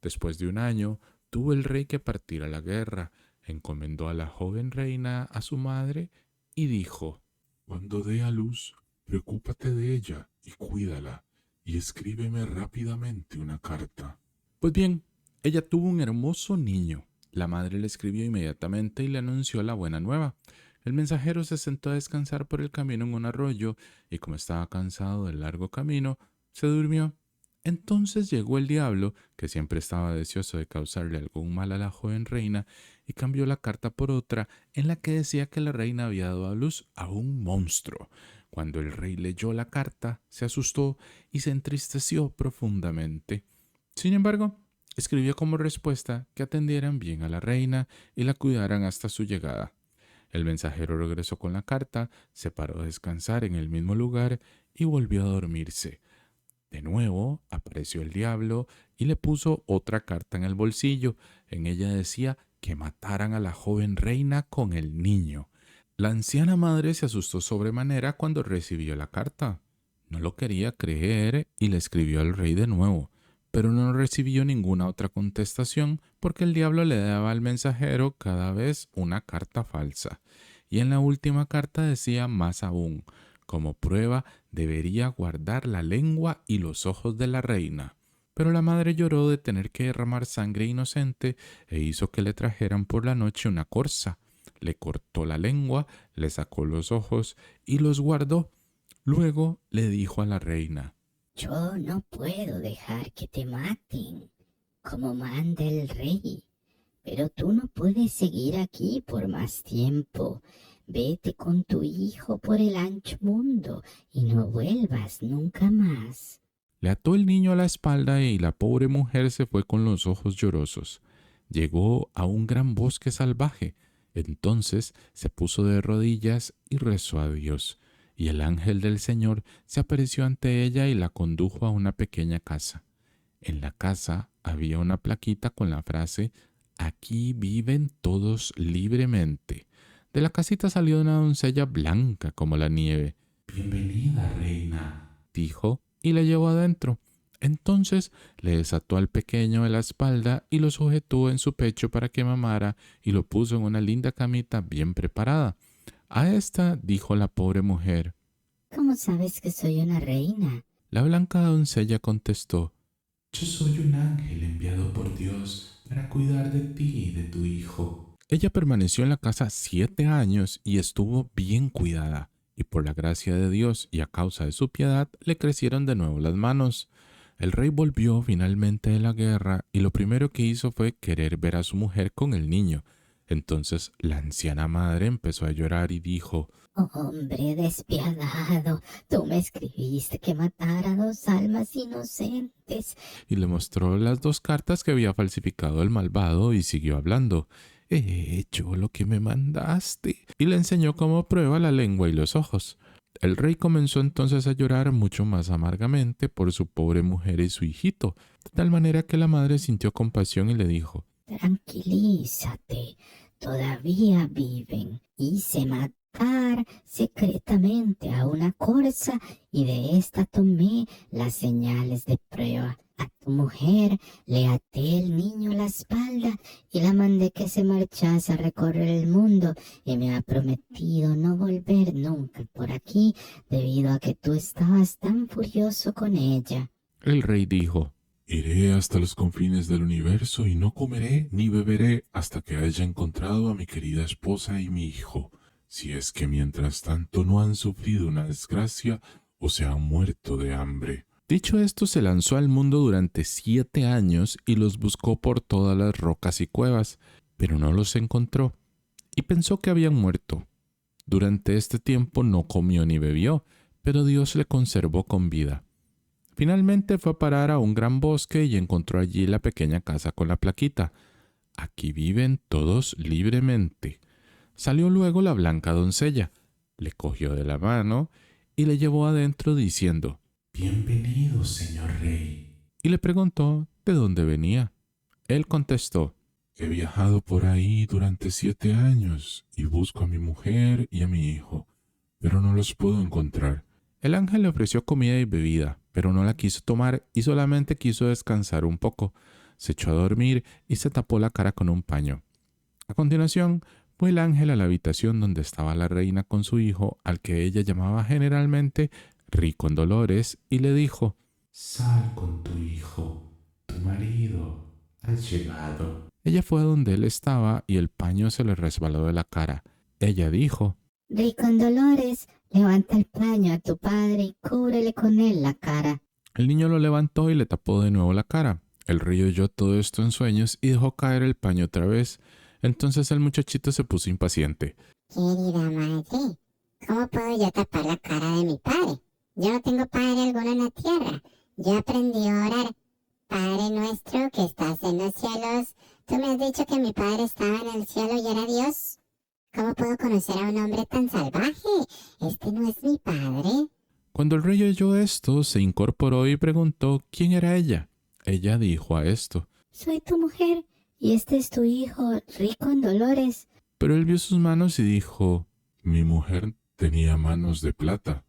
Después de un año, tuvo el rey que partir a la guerra, encomendó a la joven reina a su madre y dijo: Cuando dé a luz, preocúpate de ella y cuídala, y escríbeme rápidamente una carta. Pues bien, ella tuvo un hermoso niño. La madre le escribió inmediatamente y le anunció la buena nueva. El mensajero se sentó a descansar por el camino en un arroyo y como estaba cansado del largo camino, se durmió. Entonces llegó el diablo, que siempre estaba deseoso de causarle algún mal a la joven reina, y cambió la carta por otra en la que decía que la reina había dado a luz a un monstruo. Cuando el rey leyó la carta, se asustó y se entristeció profundamente. Sin embargo, escribió como respuesta que atendieran bien a la reina y la cuidaran hasta su llegada. El mensajero regresó con la carta, se paró a descansar en el mismo lugar y volvió a dormirse. De nuevo apareció el diablo y le puso otra carta en el bolsillo. En ella decía que mataran a la joven reina con el niño. La anciana madre se asustó sobremanera cuando recibió la carta. No lo quería creer y le escribió al rey de nuevo, pero no recibió ninguna otra contestación porque el diablo le daba al mensajero cada vez una carta falsa. Y en la última carta decía más aún: como prueba debería guardar la lengua y los ojos de la reina. Pero la madre lloró de tener que derramar sangre inocente e hizo que le trajeran por la noche una corza. Le cortó la lengua, le sacó los ojos y los guardó. Luego le dijo a la reina: Yo no puedo dejar que te maten, como manda el rey, pero tú no puedes seguir aquí por más tiempo. Vete con tu hijo por el ancho mundo y no vuelvas nunca más. Le ató el niño a la espalda y la pobre mujer se fue con los ojos llorosos. Llegó a un gran bosque salvaje. Entonces se puso de rodillas y rezó a Dios. Y el ángel del Señor se apareció ante ella y la condujo a una pequeña casa. En la casa había una plaquita con la frase: «Aquí viven todos libremente». De la casita salió una doncella blanca como la nieve. «Bienvenida, reina», dijo, y le llevó adentro. Entonces le desató al pequeño de la espalda y lo sujetó en su pecho para que mamara y lo puso en una linda camita bien preparada. A esta dijo la pobre mujer. ¿Cómo sabes que soy una reina? La blanca doncella contestó. Yo soy un ángel enviado por Dios para cuidar de ti y de tu hijo. Ella permaneció en la casa 7 años y estuvo bien cuidada, y por la gracia de Dios y a causa de su piedad le crecieron de nuevo las manos. El rey volvió finalmente de la guerra y lo primero que hizo fue querer ver a su mujer con el niño. Entonces la anciana madre empezó a llorar y dijo, Oh, hombre despiadado, tú me escribiste que matara 2 almas inocentes. y le mostró las 2 cartas que había falsificado el malvado y siguió hablando. He hecho lo que me mandaste. Y le enseñó como prueba la lengua y los ojos. El rey comenzó entonces a llorar mucho más amargamente por su pobre mujer y su hijito, de tal manera que la madre sintió compasión y le dijo, Tranquilízate, todavía viven. Hice matar secretamente a una corza y de esta tomé las señales de prueba. A tu mujer le até el niño a la espalda y la mandé que se marchase a recorrer el mundo y me ha prometido no volver nunca por aquí debido a que tú estabas tan furioso con ella. el rey dijo, Iré hasta los confines del universo y no comeré ni beberé hasta que haya encontrado a mi querida esposa y mi hijo, si es que mientras tanto no han sufrido una desgracia o se han muerto de hambre. Dicho esto, se lanzó al mundo durante 7 años y los buscó por todas las rocas y cuevas, pero no los encontró, y pensó que habían muerto. Durante este tiempo no comió ni bebió, pero Dios le conservó con vida. Finalmente fue a parar a un gran bosque y encontró allí la pequeña casa con la plaquita. Aquí viven todos libremente. Salió luego la blanca doncella, le cogió de la mano y le llevó adentro diciendo, Bienvenido, señor rey. y le preguntó de dónde venía. Él contestó, He viajado por ahí durante 7 años y busco a mi mujer y a mi hijo, pero no los puedo encontrar. El ángel le ofreció comida y bebida, pero no la quiso tomar y solamente quiso descansar un poco. Se echó a dormir y se tapó la cara con un paño. A continuación, fue el ángel a la habitación donde estaba la reina con su hijo, al que ella llamaba generalmente Rico en Dolores, y le dijo, Sal con tu hijo, tu marido ha llegado. Ella fue a donde él estaba y el paño se le resbaló de la cara. Ella dijo, Rico en Dolores, levanta el paño a tu padre y cúbrele con él la cara. el niño lo levantó y le tapó de nuevo la cara. El rey oyó todo esto en sueños y dejó caer el paño otra vez. Entonces el muchachito se puso impaciente. Querida madre, ¿cómo puedo yo tapar la cara de mi padre? Yo no tengo padre alguno en la tierra. Yo aprendí a orar. Padre nuestro que estás en los cielos, tú me has dicho que mi padre estaba en el cielo y era Dios. ¿Cómo puedo conocer a un hombre tan salvaje? Este no es mi padre. Cuando el rey oyó esto, se incorporó y preguntó quién era ella. Ella dijo a esto, Soy tu mujer y este es tu hijo, Rico en Dolores. pero él vio sus manos y dijo, Mi mujer tenía manos de plata.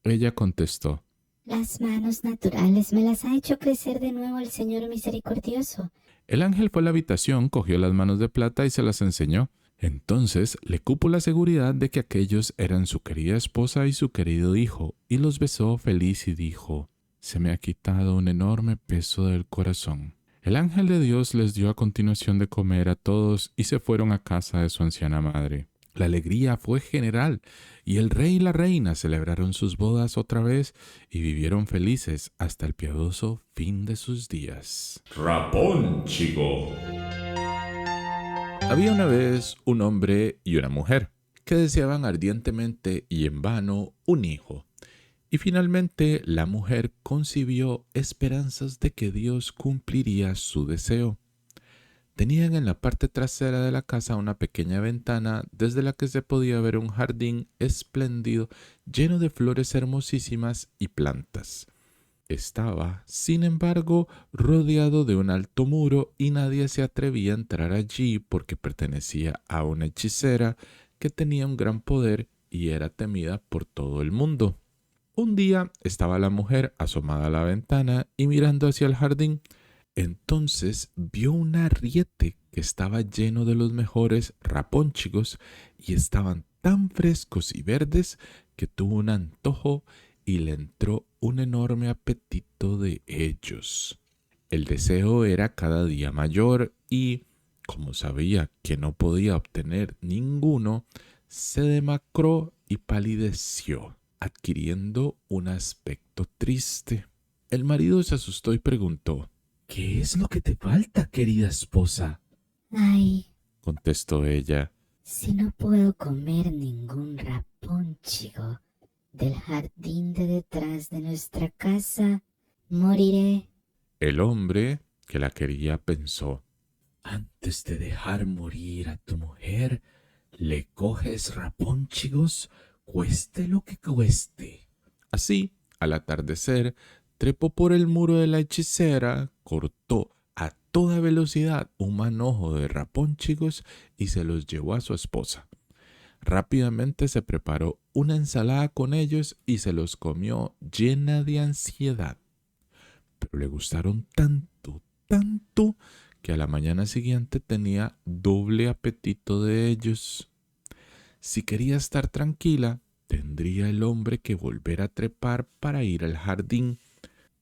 ella contestó, Las manos naturales me las ha hecho crecer de nuevo el Señor misericordioso. el ángel fue a la habitación, cogió las manos de plata y se las enseñó. Entonces le cupo la seguridad de que aquellos eran su querida esposa y su querido hijo, y los besó feliz y dijo, se me ha quitado un enorme peso del corazón. El ángel de Dios les dio a continuación de comer a todos y se fueron a casa de su anciana madre. La alegría fue general y el rey y la reina celebraron sus bodas otra vez y vivieron felices hasta el piadoso fin de sus días. Rapón, chico. Había una vez un hombre y una mujer que deseaban ardientemente y en vano un hijo. Y finalmente la mujer concibió esperanzas de que Dios cumpliría su deseo. Tenían en la parte trasera de la casa una pequeña ventana desde la que se podía ver un jardín espléndido lleno de flores hermosísimas y plantas. Estaba, sin embargo, rodeado de un alto muro y nadie se atrevía a entrar allí porque pertenecía a una hechicera que tenía un gran poder y era temida por todo el mundo. Un día estaba la mujer asomada a la ventana y mirando hacia el jardín. Entonces vio un arriete que estaba lleno de los mejores rapónchigos y estaban tan frescos y verdes que tuvo un antojo y le entró un enorme apetito de ellos. El deseo era cada día mayor y, como sabía que no podía obtener ninguno, se demacró y palideció, adquiriendo un aspecto triste. El marido se asustó y preguntó: ¿Qué es lo que te falta, querida esposa? Ay, contestó ella. si no puedo comer ningún rapónchigo del jardín de detrás de nuestra casa, moriré. El hombre que la quería pensó: Antes de dejar morir a tu mujer, le coges rapónchigos, cueste lo que cueste. así, al atardecer, trepó por el muro de la hechicera, cortó a toda velocidad un manojo de rapónchigos y se los llevó a su esposa. Rápidamente se preparó una ensalada con ellos y se los comió llena de ansiedad. Pero le gustaron tanto, tanto, que a la mañana siguiente tenía doble apetito de ellos. Si quería estar tranquila, tendría el hombre que volver a trepar para ir al jardín.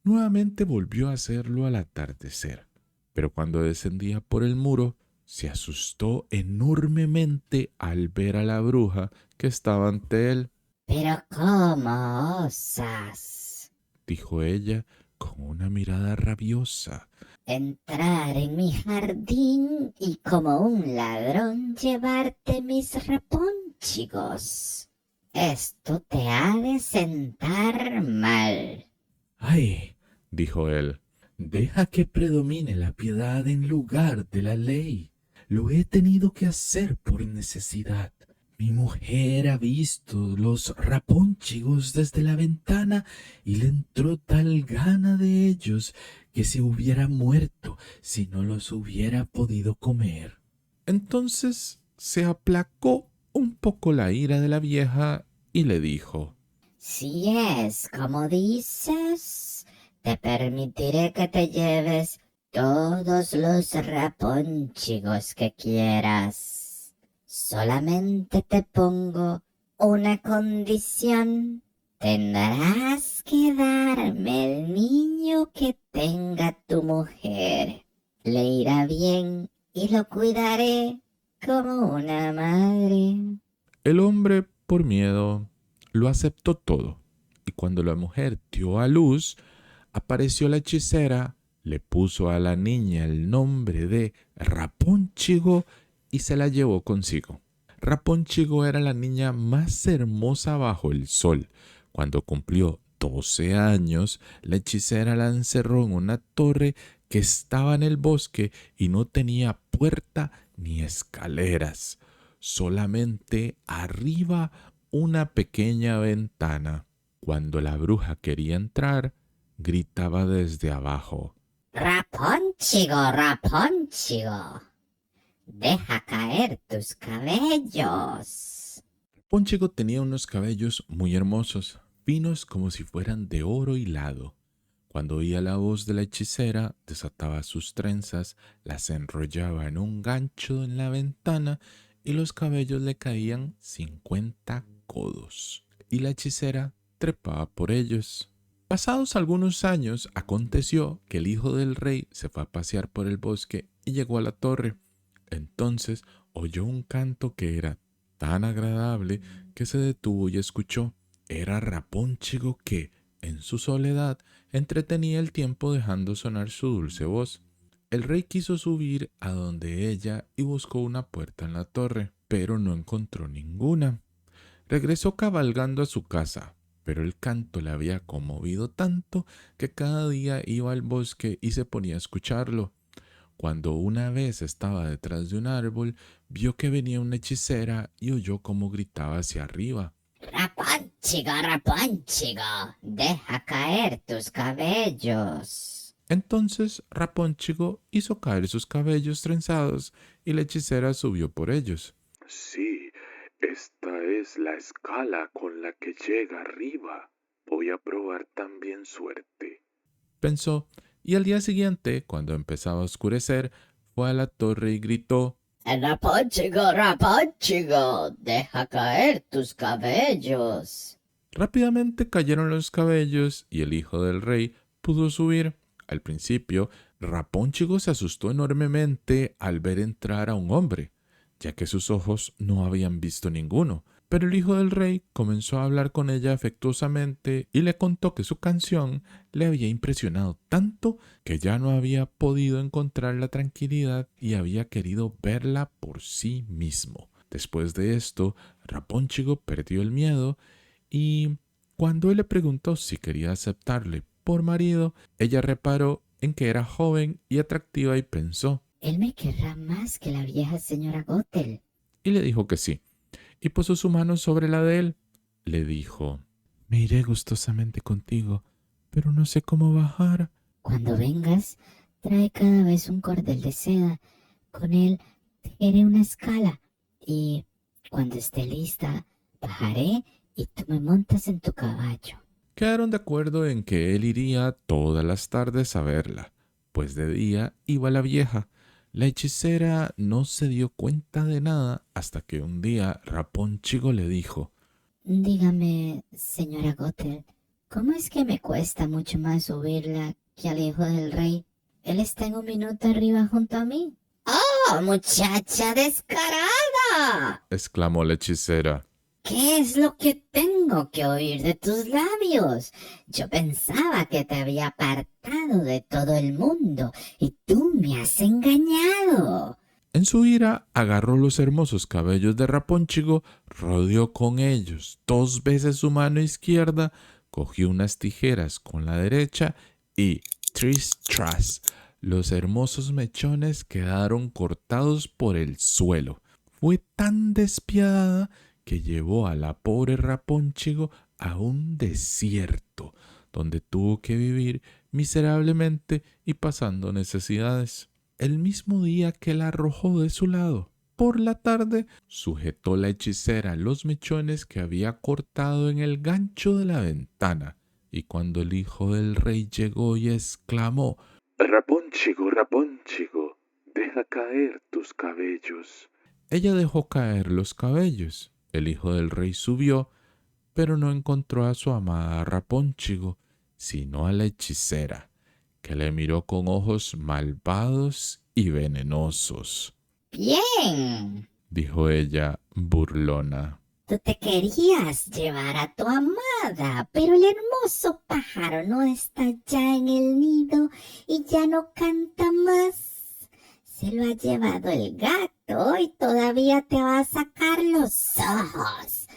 Nuevamente volvió a hacerlo al atardecer, pero cuando descendía por el muro, se asustó enormemente al ver a la bruja que estaba ante él. Pero ¿cómo osas Dijo ella con una mirada rabiosa. entrar en mi jardín y como un ladrón llevarte mis rapónchigos? Esto te ha de sentar mal. Ay, Dijo él. deja que predomine la piedad en lugar de la ley. Lo he tenido que hacer por necesidad. Mi mujer ha visto los rapónchigos desde la ventana y le entró tal gana de ellos que se hubiera muerto si no los hubiera podido comer. Entonces se aplacó un poco la ira de la vieja y le dijo: Si es como dices, te permitiré que te lleves todos los rapónchigos que quieras. Solamente te pongo una condición. Tendrás que darme el niño que tenga tu mujer. Le irá bien y lo cuidaré como una madre. El hombre, por miedo, lo aceptó todo, y cuando la mujer dio a luz, apareció la hechicera, le puso a la niña el nombre de Rapónchigo y se la llevó consigo. Rapónchigo era la niña más hermosa bajo el sol. Cuando cumplió 12 años, la hechicera la encerró en una torre que estaba en el bosque y no tenía puerta ni escaleras, solamente arriba una pequeña ventana. Cuando la bruja quería entrar, gritaba desde abajo: Rapónchigo, Rapónchigo, deja caer tus cabellos. Pónchigo tenía unos cabellos muy hermosos, finos como si fueran de oro hilado. Cuando oía la voz de la hechicera, desataba sus trenzas, las enrollaba en un gancho en la ventana y los cabellos le caían 50 codos. Y la hechicera trepaba por ellos. Pasados algunos años, aconteció que el hijo del rey se fue a pasear por el bosque y llegó a la torre. Entonces oyó un canto que era tan agradable que se detuvo y escuchó. Era Rapónchigo que, en su soledad, entretenía el tiempo dejando sonar su dulce voz. El rey quiso subir a donde ella y buscó una puerta en la torre, pero no encontró ninguna. Regresó cabalgando a su casa, pero el canto le había conmovido tanto que cada día iba al bosque y se ponía a escucharlo. Cuando una vez estaba detrás de un árbol, vio que venía una hechicera y oyó cómo gritaba hacia arriba: Rapónchigo, Rapónchigo, deja caer tus cabellos. Entonces Rapónchigo hizo caer sus cabellos trenzados y la hechicera subió por ellos. Sí, esta es la escala con la que llega arriba. Voy a probar también suerte. Pensó, y al día siguiente, cuando empezaba a oscurecer, fue a la torre y gritó: Raponchigo, deja caer tus cabellos. Rápidamente cayeron los cabellos y el hijo del rey pudo subir. Al principio, Rapónchigo se asustó enormemente al ver entrar a un hombre, ya que sus ojos no habían visto ninguno. Pero el hijo del rey comenzó a hablar con ella afectuosamente y le contó que su canción le había impresionado tanto que ya no había podido encontrar la tranquilidad y había querido verla por sí mismo. Después de esto, Rapónchigo perdió el miedo y cuando él le preguntó si quería aceptarle por marido, ella reparó en que era joven y atractiva y pensó, Él me querrá más que la vieja señora Gothel. y le dijo que sí, y puso su mano sobre la de él. Le dijo: Me iré gustosamente contigo, pero no sé cómo bajar. Cuando vengas, trae cada vez un cordel de seda. Con él tejeré una escala y cuando esté lista, bajaré y tú me montas en tu caballo. Quedaron de acuerdo en que él iría todas las tardes a verla, pues de día iba la vieja. La hechicera no se dio cuenta de nada hasta que un día Rapónchigo le dijo: Dígame, señora Gothel, ¿cómo es que me cuesta mucho más subirla que al hijo del rey? Él está en un minuto arriba junto a mí. ¡Oh, muchacha descarada! exclamó la hechicera. ¿Qué es lo que tengo que oír de tus labios? Yo pensaba que te había apartado de todo el mundo y tú me has engañado. En su ira, agarró los hermosos cabellos de Rapónchigo, rodeó con ellos 2 veces su mano izquierda, cogió unas tijeras con la derecha y tris tras, los hermosos mechones quedaron cortados por el suelo. Fue tan despiadada que llevó a la pobre Rapónchigo a un desierto, donde tuvo que vivir miserablemente y pasando necesidades. El mismo día que la arrojó de su lado, por la tarde, sujetó la hechicera los mechones que había cortado en el gancho de la ventana, y cuando el hijo del rey llegó y exclamó: Rapónchigo, deja caer tus cabellos. Ella dejó caer los cabellos. El hijo del rey subió, pero no encontró a su amada Rapónchigo, sino a la hechicera, que le miró con ojos malvados y venenosos. Bien, Dijo ella, burlona. tú te querías llevar a tu amada, pero el hermoso pájaro no está ya en el nido y ya no canta más. Se lo ha llevado el gato y todavía te va a sacar los ojos.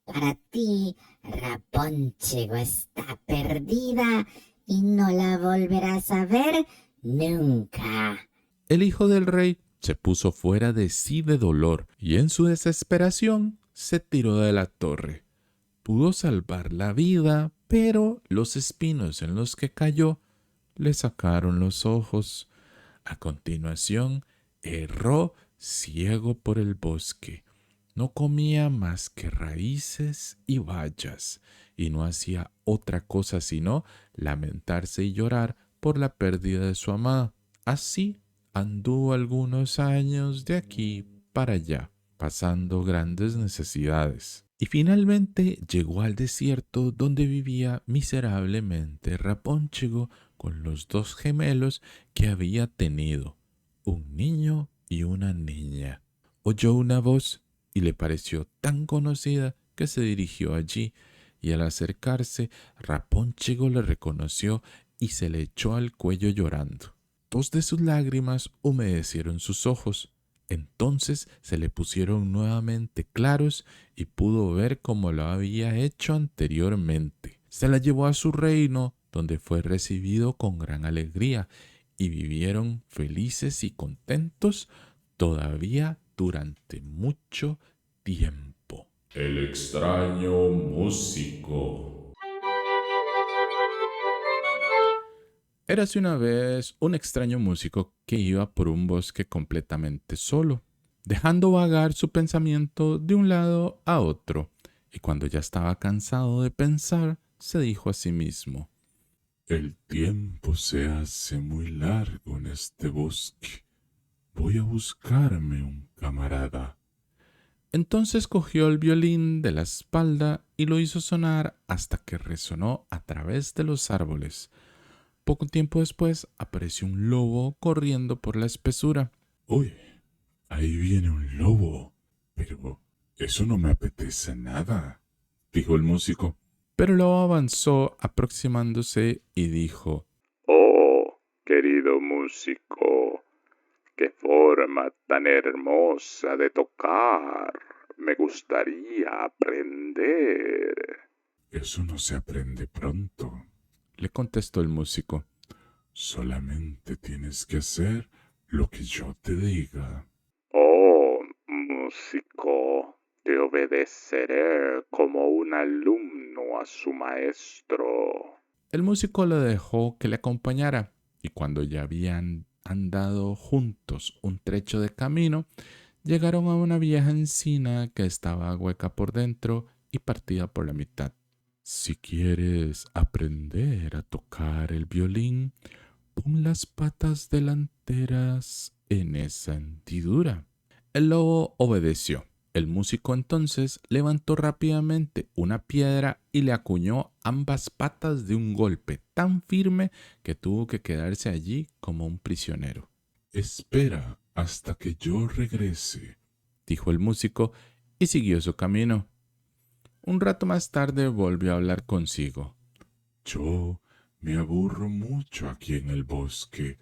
Para ti, Rapónchigo está perdida y no la volverás a ver nunca. El hijo del rey se puso fuera de sí de dolor y en su desesperación se tiró de la torre. Pudo salvar la vida, pero los espinos en los que cayó le sacaron los ojos. A continuación, erró ciego por el bosque. No comía más que raíces y bayas, y no hacía otra cosa sino lamentarse y llorar por la pérdida de su amada. Así anduvo algunos años de aquí para allá, pasando grandes necesidades. Y finalmente llegó al desierto donde vivía miserablemente Rapónchigo con los 2 gemelos que había tenido, un niño y una niña. Oyó una voz y le pareció tan conocida que se dirigió allí, y al acercarse, Rapónchigo le reconoció y se le echó al cuello llorando. 2 de sus lágrimas humedecieron sus ojos. Entonces se le pusieron nuevamente claros y pudo ver como lo había hecho anteriormente. Se la llevó a su reino, donde fue recibido con gran alegría, y vivieron felices y contentos todavía durante mucho tiempo. El extraño músico. Érase una vez un extraño músico que iba por un bosque completamente solo, dejando vagar su pensamiento de un lado a otro, y cuando ya estaba cansado de pensar, se dijo a sí mismo. El tiempo se hace muy largo en este bosque. Voy a buscarme un camarada. Entonces cogió el violín de la espalda y lo hizo sonar hasta que resonó a través de los árboles. Poco tiempo después apareció un lobo corriendo por la espesura. Uy, ahí viene un lobo. Pero eso no me apetece nada, dijo el músico. Pero el lobo avanzó aproximándose y dijo: Oh, querido músico, qué forma tan hermosa de tocar. Me gustaría aprender. Eso no se aprende pronto. le contestó el músico. Solamente tienes que hacer lo que yo te diga. Oh, músico, te obedeceré como un alumno a su maestro. El músico le dejó que le acompañara, y cuando ya habían andado juntos un trecho de camino, llegaron a una vieja encina que estaba hueca por dentro y partida por la mitad. Si quieres aprender a tocar el violín, pon las patas delanteras en esa hendidura. El lobo obedeció. El músico entonces levantó rápidamente una piedra y le acuñó ambas patas de un golpe tan firme que tuvo que quedarse allí como un prisionero. Espera hasta que yo regrese, Dijo el músico y siguió su camino. Un rato más tarde volvió a hablar consigo. Yo me aburro mucho aquí en el bosque.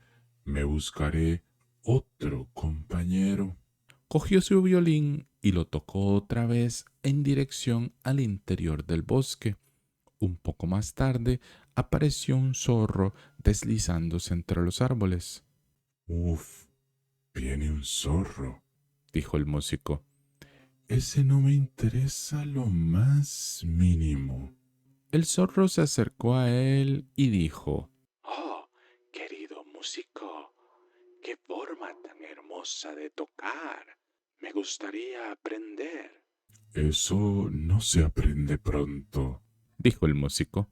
Me buscaré otro compañero. Cogió su violín y lo tocó otra vez en dirección al interior del bosque. Un poco más tarde apareció un zorro deslizándose entre los árboles. Uf, viene un zorro, Dijo el músico. Ese no me interesa lo más mínimo. El zorro se acercó a él y dijo: Oh, querido músico, qué forma tan hermosa de tocar. Me gustaría aprender. Eso no se aprende pronto. Dijo el músico.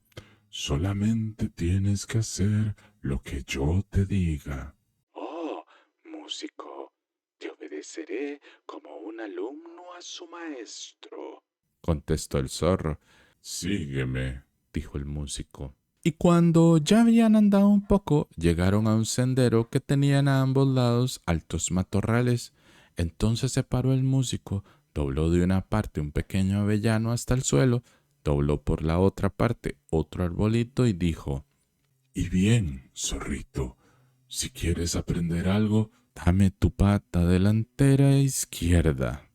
Solamente tienes que hacer lo que yo te diga. Oh, músico, te obedeceré como un alumno a su maestro. Contestó el zorro. Sígueme, Dijo el músico. Y cuando ya habían andado un poco, llegaron a un sendero que tenían a ambos lados altos matorrales. Entonces se paró el músico, dobló de una parte un pequeño avellano hasta el suelo, dobló por la otra parte otro arbolito y dijo: Y bien, zorrito, si quieres aprender algo, dame tu pata delantera izquierda.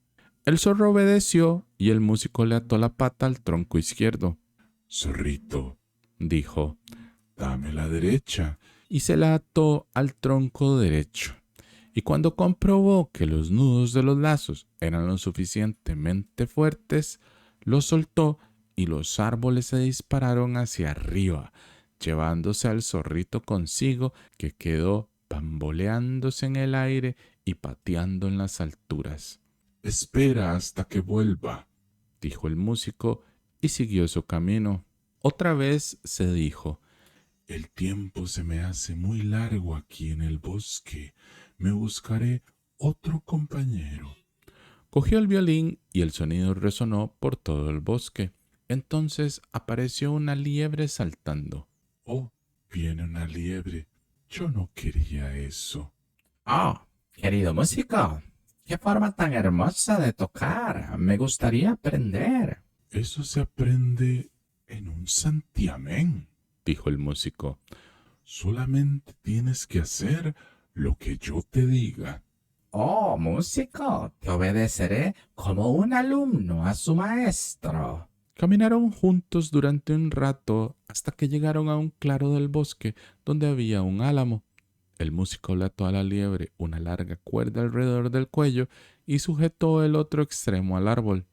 El zorro obedeció y el músico le ató la pata al tronco izquierdo. zorrito, Dijo, dame la derecha. y se la ató al tronco derecho. Y cuando comprobó que los nudos de los lazos eran lo suficientemente fuertes, los soltó y los árboles se dispararon hacia arriba, llevándose al zorrito consigo, que quedó bamboleándose en el aire y pateando en las alturas. Espera hasta que vuelva. Dijo el músico y siguió su camino. Otra vez se dijo: El tiempo se me hace muy largo aquí en el bosque. Me buscaré otro compañero. Cogió el violín y el sonido resonó por todo el bosque. Entonces apareció una liebre saltando. Oh, viene una liebre. Yo no quería eso. Oh, querido músico, qué forma tan hermosa de tocar. Me gustaría aprender. Eso se aprende en un santiamén. Dijo el músico. Solamente tienes que hacer lo que yo te diga. Oh, músico, te obedeceré como un alumno a su maestro. Caminaron juntos durante un rato hasta que llegaron a un claro del bosque donde había un álamo. El músico le ató a la liebre una larga cuerda alrededor del cuello y sujetó el otro extremo al árbol.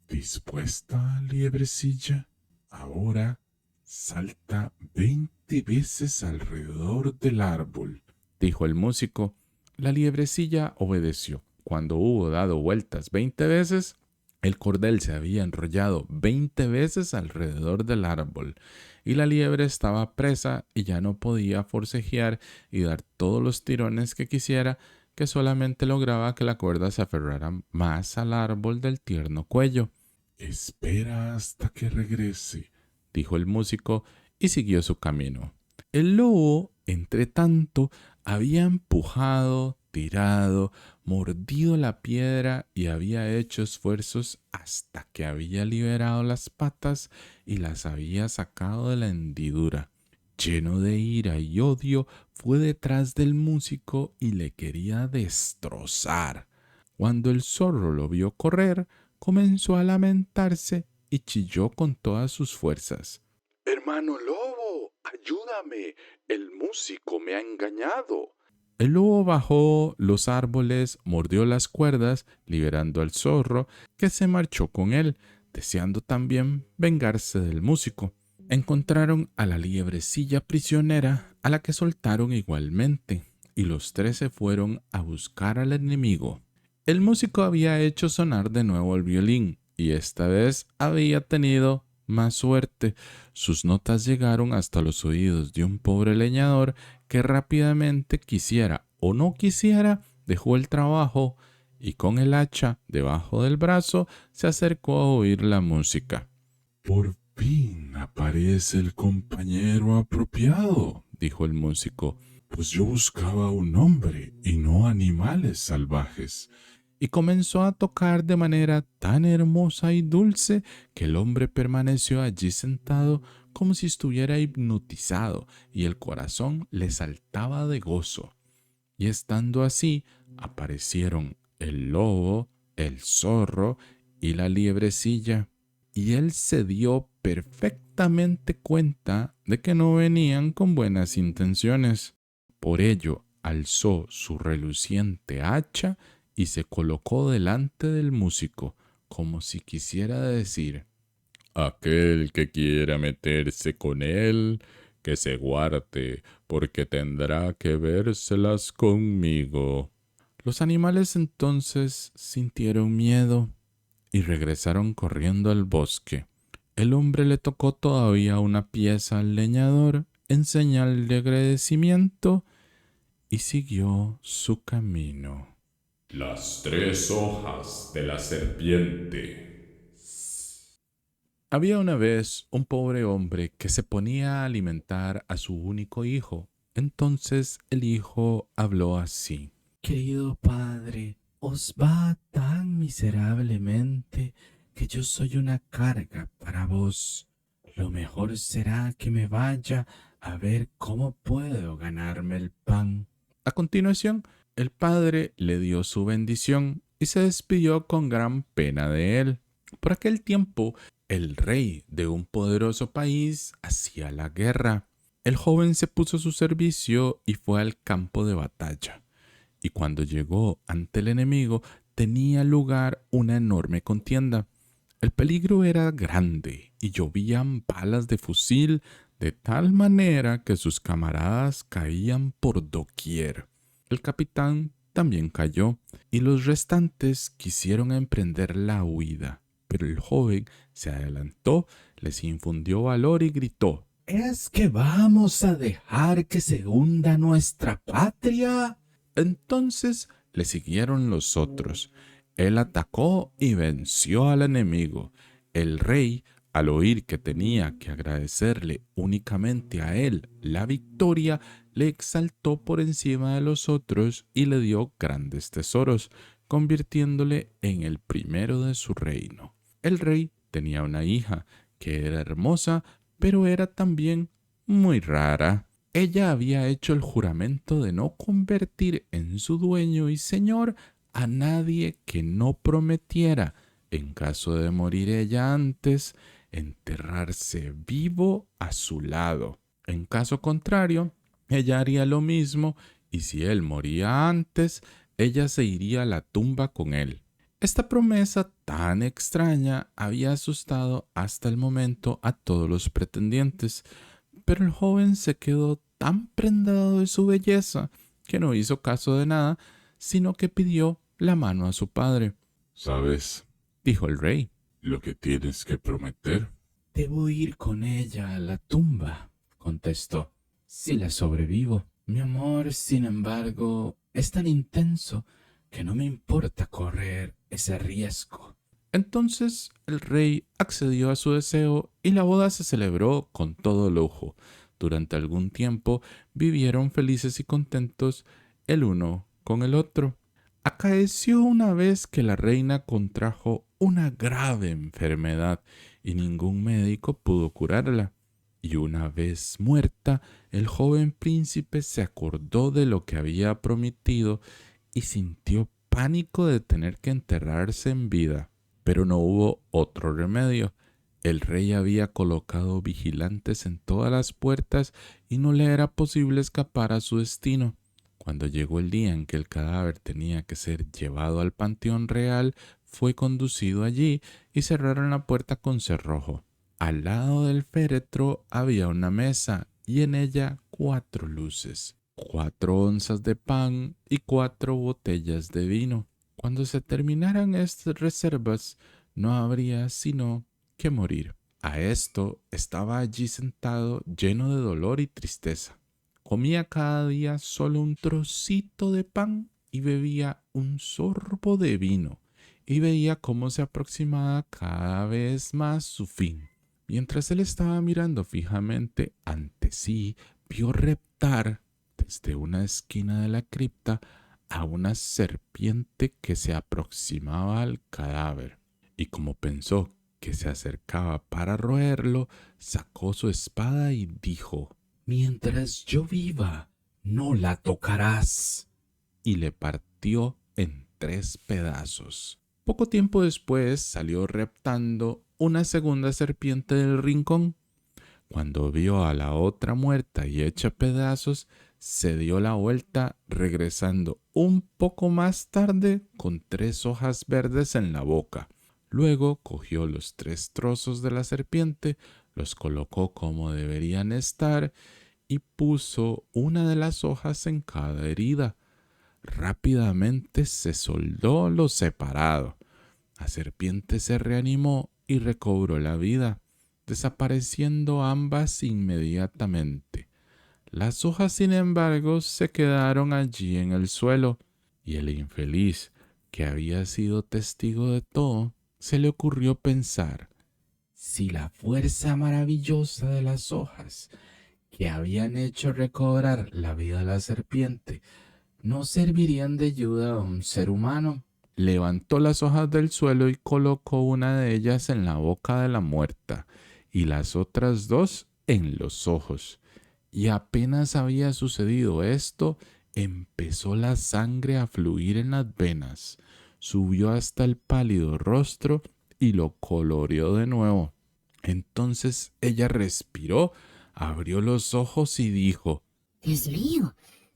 ¿Dispuesta, liebrecilla? Ahora salta 20 veces alrededor del árbol. Dijo el músico. La liebrecilla obedeció. Cuando hubo dado vueltas 20 veces, El cordel se había enrollado 20 veces alrededor del árbol, y la liebre estaba presa y ya no podía forcejear y dar todos los tirones que quisiera, que solamente lograba que la cuerda se aferrara más al árbol del tierno cuello. Espera hasta que regrese, Dijo el músico y siguió su camino. El lobo, entre tanto, había empujado, tirado, mordido la piedra y había hecho esfuerzos hasta que había liberado las patas y las había sacado de la hendidura. Lleno de ira y odio, fue detrás del músico y le quería destrozar. Cuando el zorro lo vio correr, comenzó a lamentarse y chilló con todas sus fuerzas. Hermano lobo, ayúdame. El músico me ha engañado. El lobo bajó los árboles, mordió las cuerdas, liberando al zorro, que se marchó con él, deseando también vengarse del músico. Encontraron a la liebrecilla prisionera, a la que soltaron igualmente, y los tres se fueron a buscar al enemigo. El músico había hecho sonar de nuevo el violín, y esta vez había tenido más suerte. Sus notas llegaron hasta los oídos de un pobre leñador que rápidamente, quisiera o no quisiera, dejó el trabajo y con el hacha debajo del brazo se acercó a oír la música. Por fin aparece el compañero apropiado, Dijo el músico, pues yo buscaba un hombre y no animales salvajes. y comenzó a tocar de manera tan hermosa y dulce que el hombre permaneció allí sentado como si estuviera hipnotizado y el corazón le saltaba de gozo. Y estando así, aparecieron el lobo, el zorro y la liebrecilla, y él se dio perfectamente cuenta de que no venían con buenas intenciones. Por ello, alzó su reluciente hacha y se colocó delante del músico, como si quisiera decir: Aquel que quiera meterse con él, que se guarde, porque tendrá que vérselas conmigo. Los animales entonces sintieron miedo y regresaron corriendo al bosque. El hombre le tocó todavía una pieza al leñador en señal de agradecimiento y siguió su camino. Las 3 hojas de la serpiente. Había una vez un pobre hombre que se ponía a alimentar a su único hijo. Entonces el hijo habló así: Querido padre, os va tan miserablemente que yo soy una carga para vos. Lo mejor será que me vaya a ver cómo puedo ganarme el pan. A continuación, el padre le dio su bendición y se despidió con gran pena de él. Por aquel tiempo, el rey de un poderoso país hacía la guerra. El joven se puso a su servicio y fue al campo de batalla. Y cuando llegó ante el enemigo, tenía lugar una enorme contienda. El peligro era grande y llovían balas de fusil de tal manera que sus camaradas caían por doquier. El capitán también cayó y los restantes quisieron emprender la huida. Pero el joven se adelantó, les infundió valor y gritó: ¿Es que vamos a dejar que se hunda nuestra patria? Entonces le siguieron los otros. Él atacó y venció al enemigo. El rey, al oír que tenía que agradecerle únicamente a él la victoria, le exaltó por encima de los otros y le dio grandes tesoros, convirtiéndole en el primero de su reino. El rey tenía una hija que era hermosa, pero era también muy rara. Ella había hecho el juramento de no convertir en su dueño y señor a nadie que no prometiera, en caso de morir ella antes, enterrarse vivo a su lado. En caso contrario, ella haría lo mismo, y si él moría antes, ella se iría a la tumba con él. Esta promesa tan extraña había asustado hasta el momento a todos los pretendientes, pero el joven se quedó tan prendado de su belleza que no hizo caso de nada, sino que pidió la mano a su padre. ¿Sabes? dijo el rey. Lo que tienes que prometer. Debo ir con ella a la tumba, contestó. Si la sobrevivo. Mi amor, sin embargo, es tan intenso que no me importa correr ese riesgo. Entonces el rey accedió a su deseo y la boda se celebró con todo lujo. Durante algún tiempo vivieron felices y contentos el uno con el otro. Acaeció una vez que la reina contrajo una grave enfermedad y ningún médico pudo curarla. Y una vez muerta, el joven príncipe se acordó de lo que había prometido y sintió pánico de tener que enterrarse en vida. Pero no hubo otro remedio. El rey había colocado vigilantes en todas las puertas y no le era posible escapar a su destino. Cuando llegó el día en que el cadáver tenía que ser llevado al panteón real, fue conducido allí y cerraron la puerta con cerrojo. Al lado del féretro había una mesa y en ella 4 luces, 4 onzas de pan y 4 botellas de vino. Cuando se terminaran estas reservas, no habría sino que morir. A esto estaba allí sentado lleno de dolor y tristeza. Comía cada día solo un trocito de pan y bebía un sorbo de vino, y veía cómo se aproximaba cada vez más su fin. Mientras él estaba mirando fijamente ante sí, vio reptar desde una esquina de la cripta a una serpiente que se aproximaba al cadáver, y como pensó que se acercaba para roerlo, sacó su espada y dijo: Mientras yo viva, no la tocarás. y le partió en 3 pedazos. Poco tiempo después salió reptando una segunda serpiente del rincón. Cuando vio a la otra muerta y hecha pedazos, se dio la vuelta, regresando un poco más tarde con 3 hojas verdes en la boca. Luego cogió los 3 trozos de la serpiente, los colocó como deberían estar y puso una de las hojas en cada herida. Rápidamente se soldó lo separado. La serpiente se reanimó y recobró la vida, desapareciendo ambas inmediatamente. Las hojas, sin embargo, se quedaron allí en el suelo, y el infeliz, que había sido testigo de todo, se le ocurrió pensar: Si la fuerza maravillosa de las hojas que habían hecho recobrar la vida a la serpiente no servirían de ayuda a un ser humano. Levantó las hojas del suelo y colocó una de ellas en la boca de la muerta y las otras 2 en los ojos. Y apenas había sucedido esto, empezó la sangre a fluir en las venas, subió hasta el pálido rostro y lo coloreó de nuevo. Entonces ella respiró, abrió los ojos y dijo: Dios mío,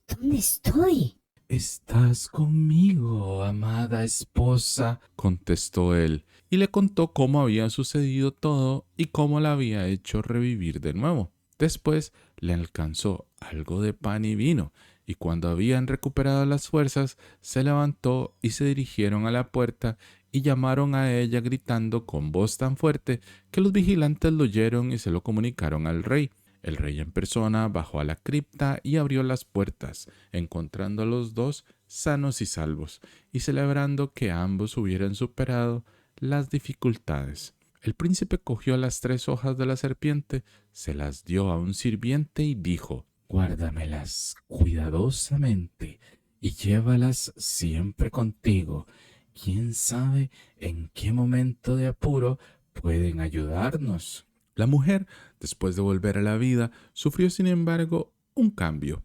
¿dónde estoy? Estás conmigo, amada esposa, contestó él, y le contó cómo había sucedido todo y cómo la había hecho revivir de nuevo. Después le alcanzó algo de pan y vino, y cuando habían recuperado las fuerzas, se levantó y se dirigieron a la puerta y llamaron a ella gritando con voz tan fuerte que los vigilantes lo oyeron y se lo comunicaron al rey. El rey en persona bajó a la cripta y abrió las puertas, encontrando a los 2 sanos y salvos, y celebrando que ambos hubieran superado las dificultades. El príncipe cogió las 3 hojas de la serpiente, se las dio a un sirviente y dijo: guárdamelas cuidadosamente y llévalas siempre contigo. ¿Quién sabe en qué momento de apuro pueden ayudarnos? La mujer, después de volver a la vida, sufrió sin embargo un cambio.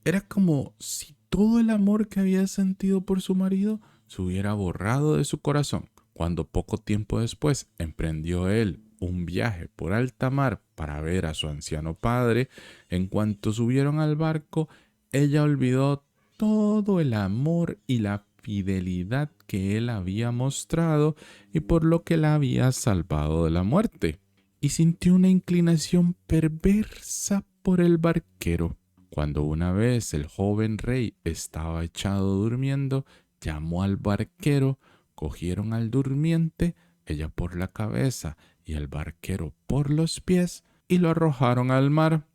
Era como si todo el amor que había sentido por su marido se hubiera borrado de su corazón. Cuando poco tiempo después emprendió él un viaje por alta mar para ver a su anciano padre, en cuanto subieron al barco, ella olvidó todo el amor y la fidelidad que él había mostrado y por lo que la había salvado de la muerte, y sintió una inclinación perversa por el barquero. Cuando una vez el joven rey estaba echado durmiendo, llamó al barquero, cogieron al durmiente, ella por la cabeza y el barquero por los pies, y lo arrojaron al mar.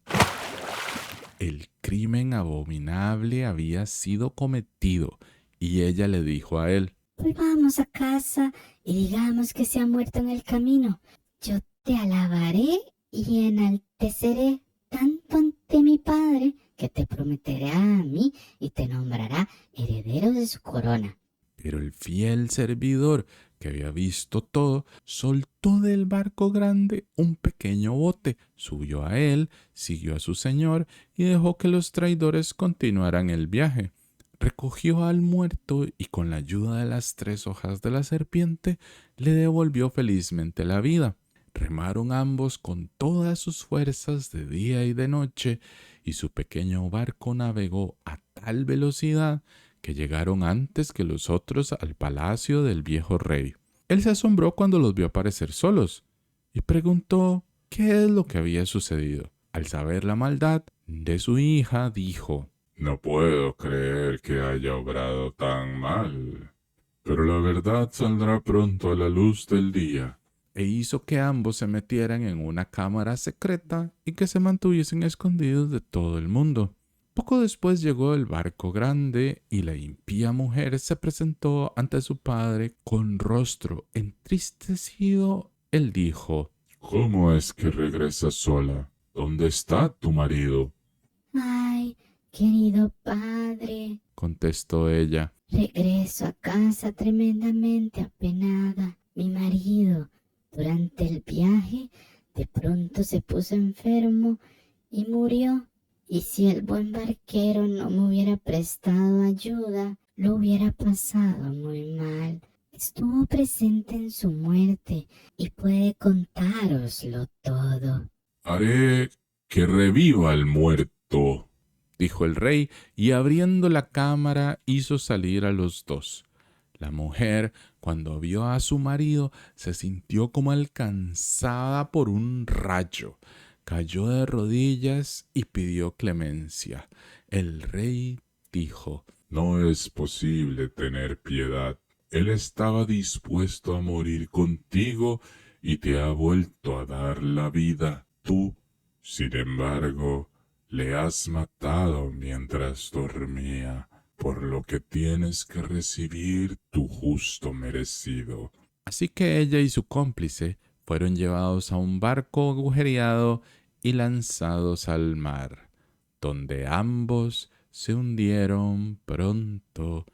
El crimen abominable había sido cometido, y ella le dijo a él: Volvamos a casa y digamos que se ha muerto en el camino. Yo te alabaré y enalteceré tanto ante mi padre que te prometerá a mí y te nombrará heredero de su corona. Pero el fiel servidor, que había visto todo, soltó del barco grande un pequeño bote, subió a él, siguió a su señor y dejó que los traidores continuaran el viaje. Recogió al muerto y con la ayuda de las 3 hojas de la serpiente le devolvió felizmente la vida. Remaron ambos con todas sus fuerzas de día y de noche, y su pequeño barco navegó a tal velocidad que llegaron antes que los otros al palacio del viejo rey. Él se asombró cuando los vio aparecer solos y preguntó qué es lo que había sucedido. Al saber la maldad de su hija, dijo: No puedo creer que haya obrado tan mal, pero la verdad saldrá pronto a la luz del día. E hizo que ambos se metieran en una cámara secreta y que se mantuviesen escondidos de todo el mundo. Poco después llegó el barco grande y la impía mujer se presentó ante su padre con rostro entristecido. Él dijo: ¿Cómo es que regresas sola? ¿Dónde está tu marido? Ay, querido padre, contestó ella. regreso a casa tremendamente apenada. Mi marido, durante el viaje, de pronto se puso enfermo y murió. Y si el buen barquero no me hubiera prestado ayuda, lo hubiera pasado muy mal. Estuvo presente en su muerte y puede contároslo todo. Haré que reviva el muerto, dijo el rey, y abriendo la cámara hizo salir a los dos. La mujer, cuando vio a su marido, se sintió como alcanzada por un rayo. Cayó de rodillas y pidió clemencia. El rey dijo: No es posible tener piedad. Él estaba dispuesto a morir contigo y te ha vuelto a dar la vida. Tú, sin embargo, le has matado mientras dormía, por lo que tienes que recibir tu justo merecido. Así que ella y su cómplice fueron llevados a un barco agujereado y lanzados al mar, donde ambos se hundieron pronto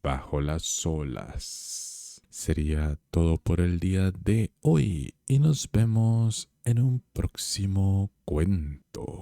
bajo las olas. Sería todo por el día de hoy y nos vemos en un próximo cuento.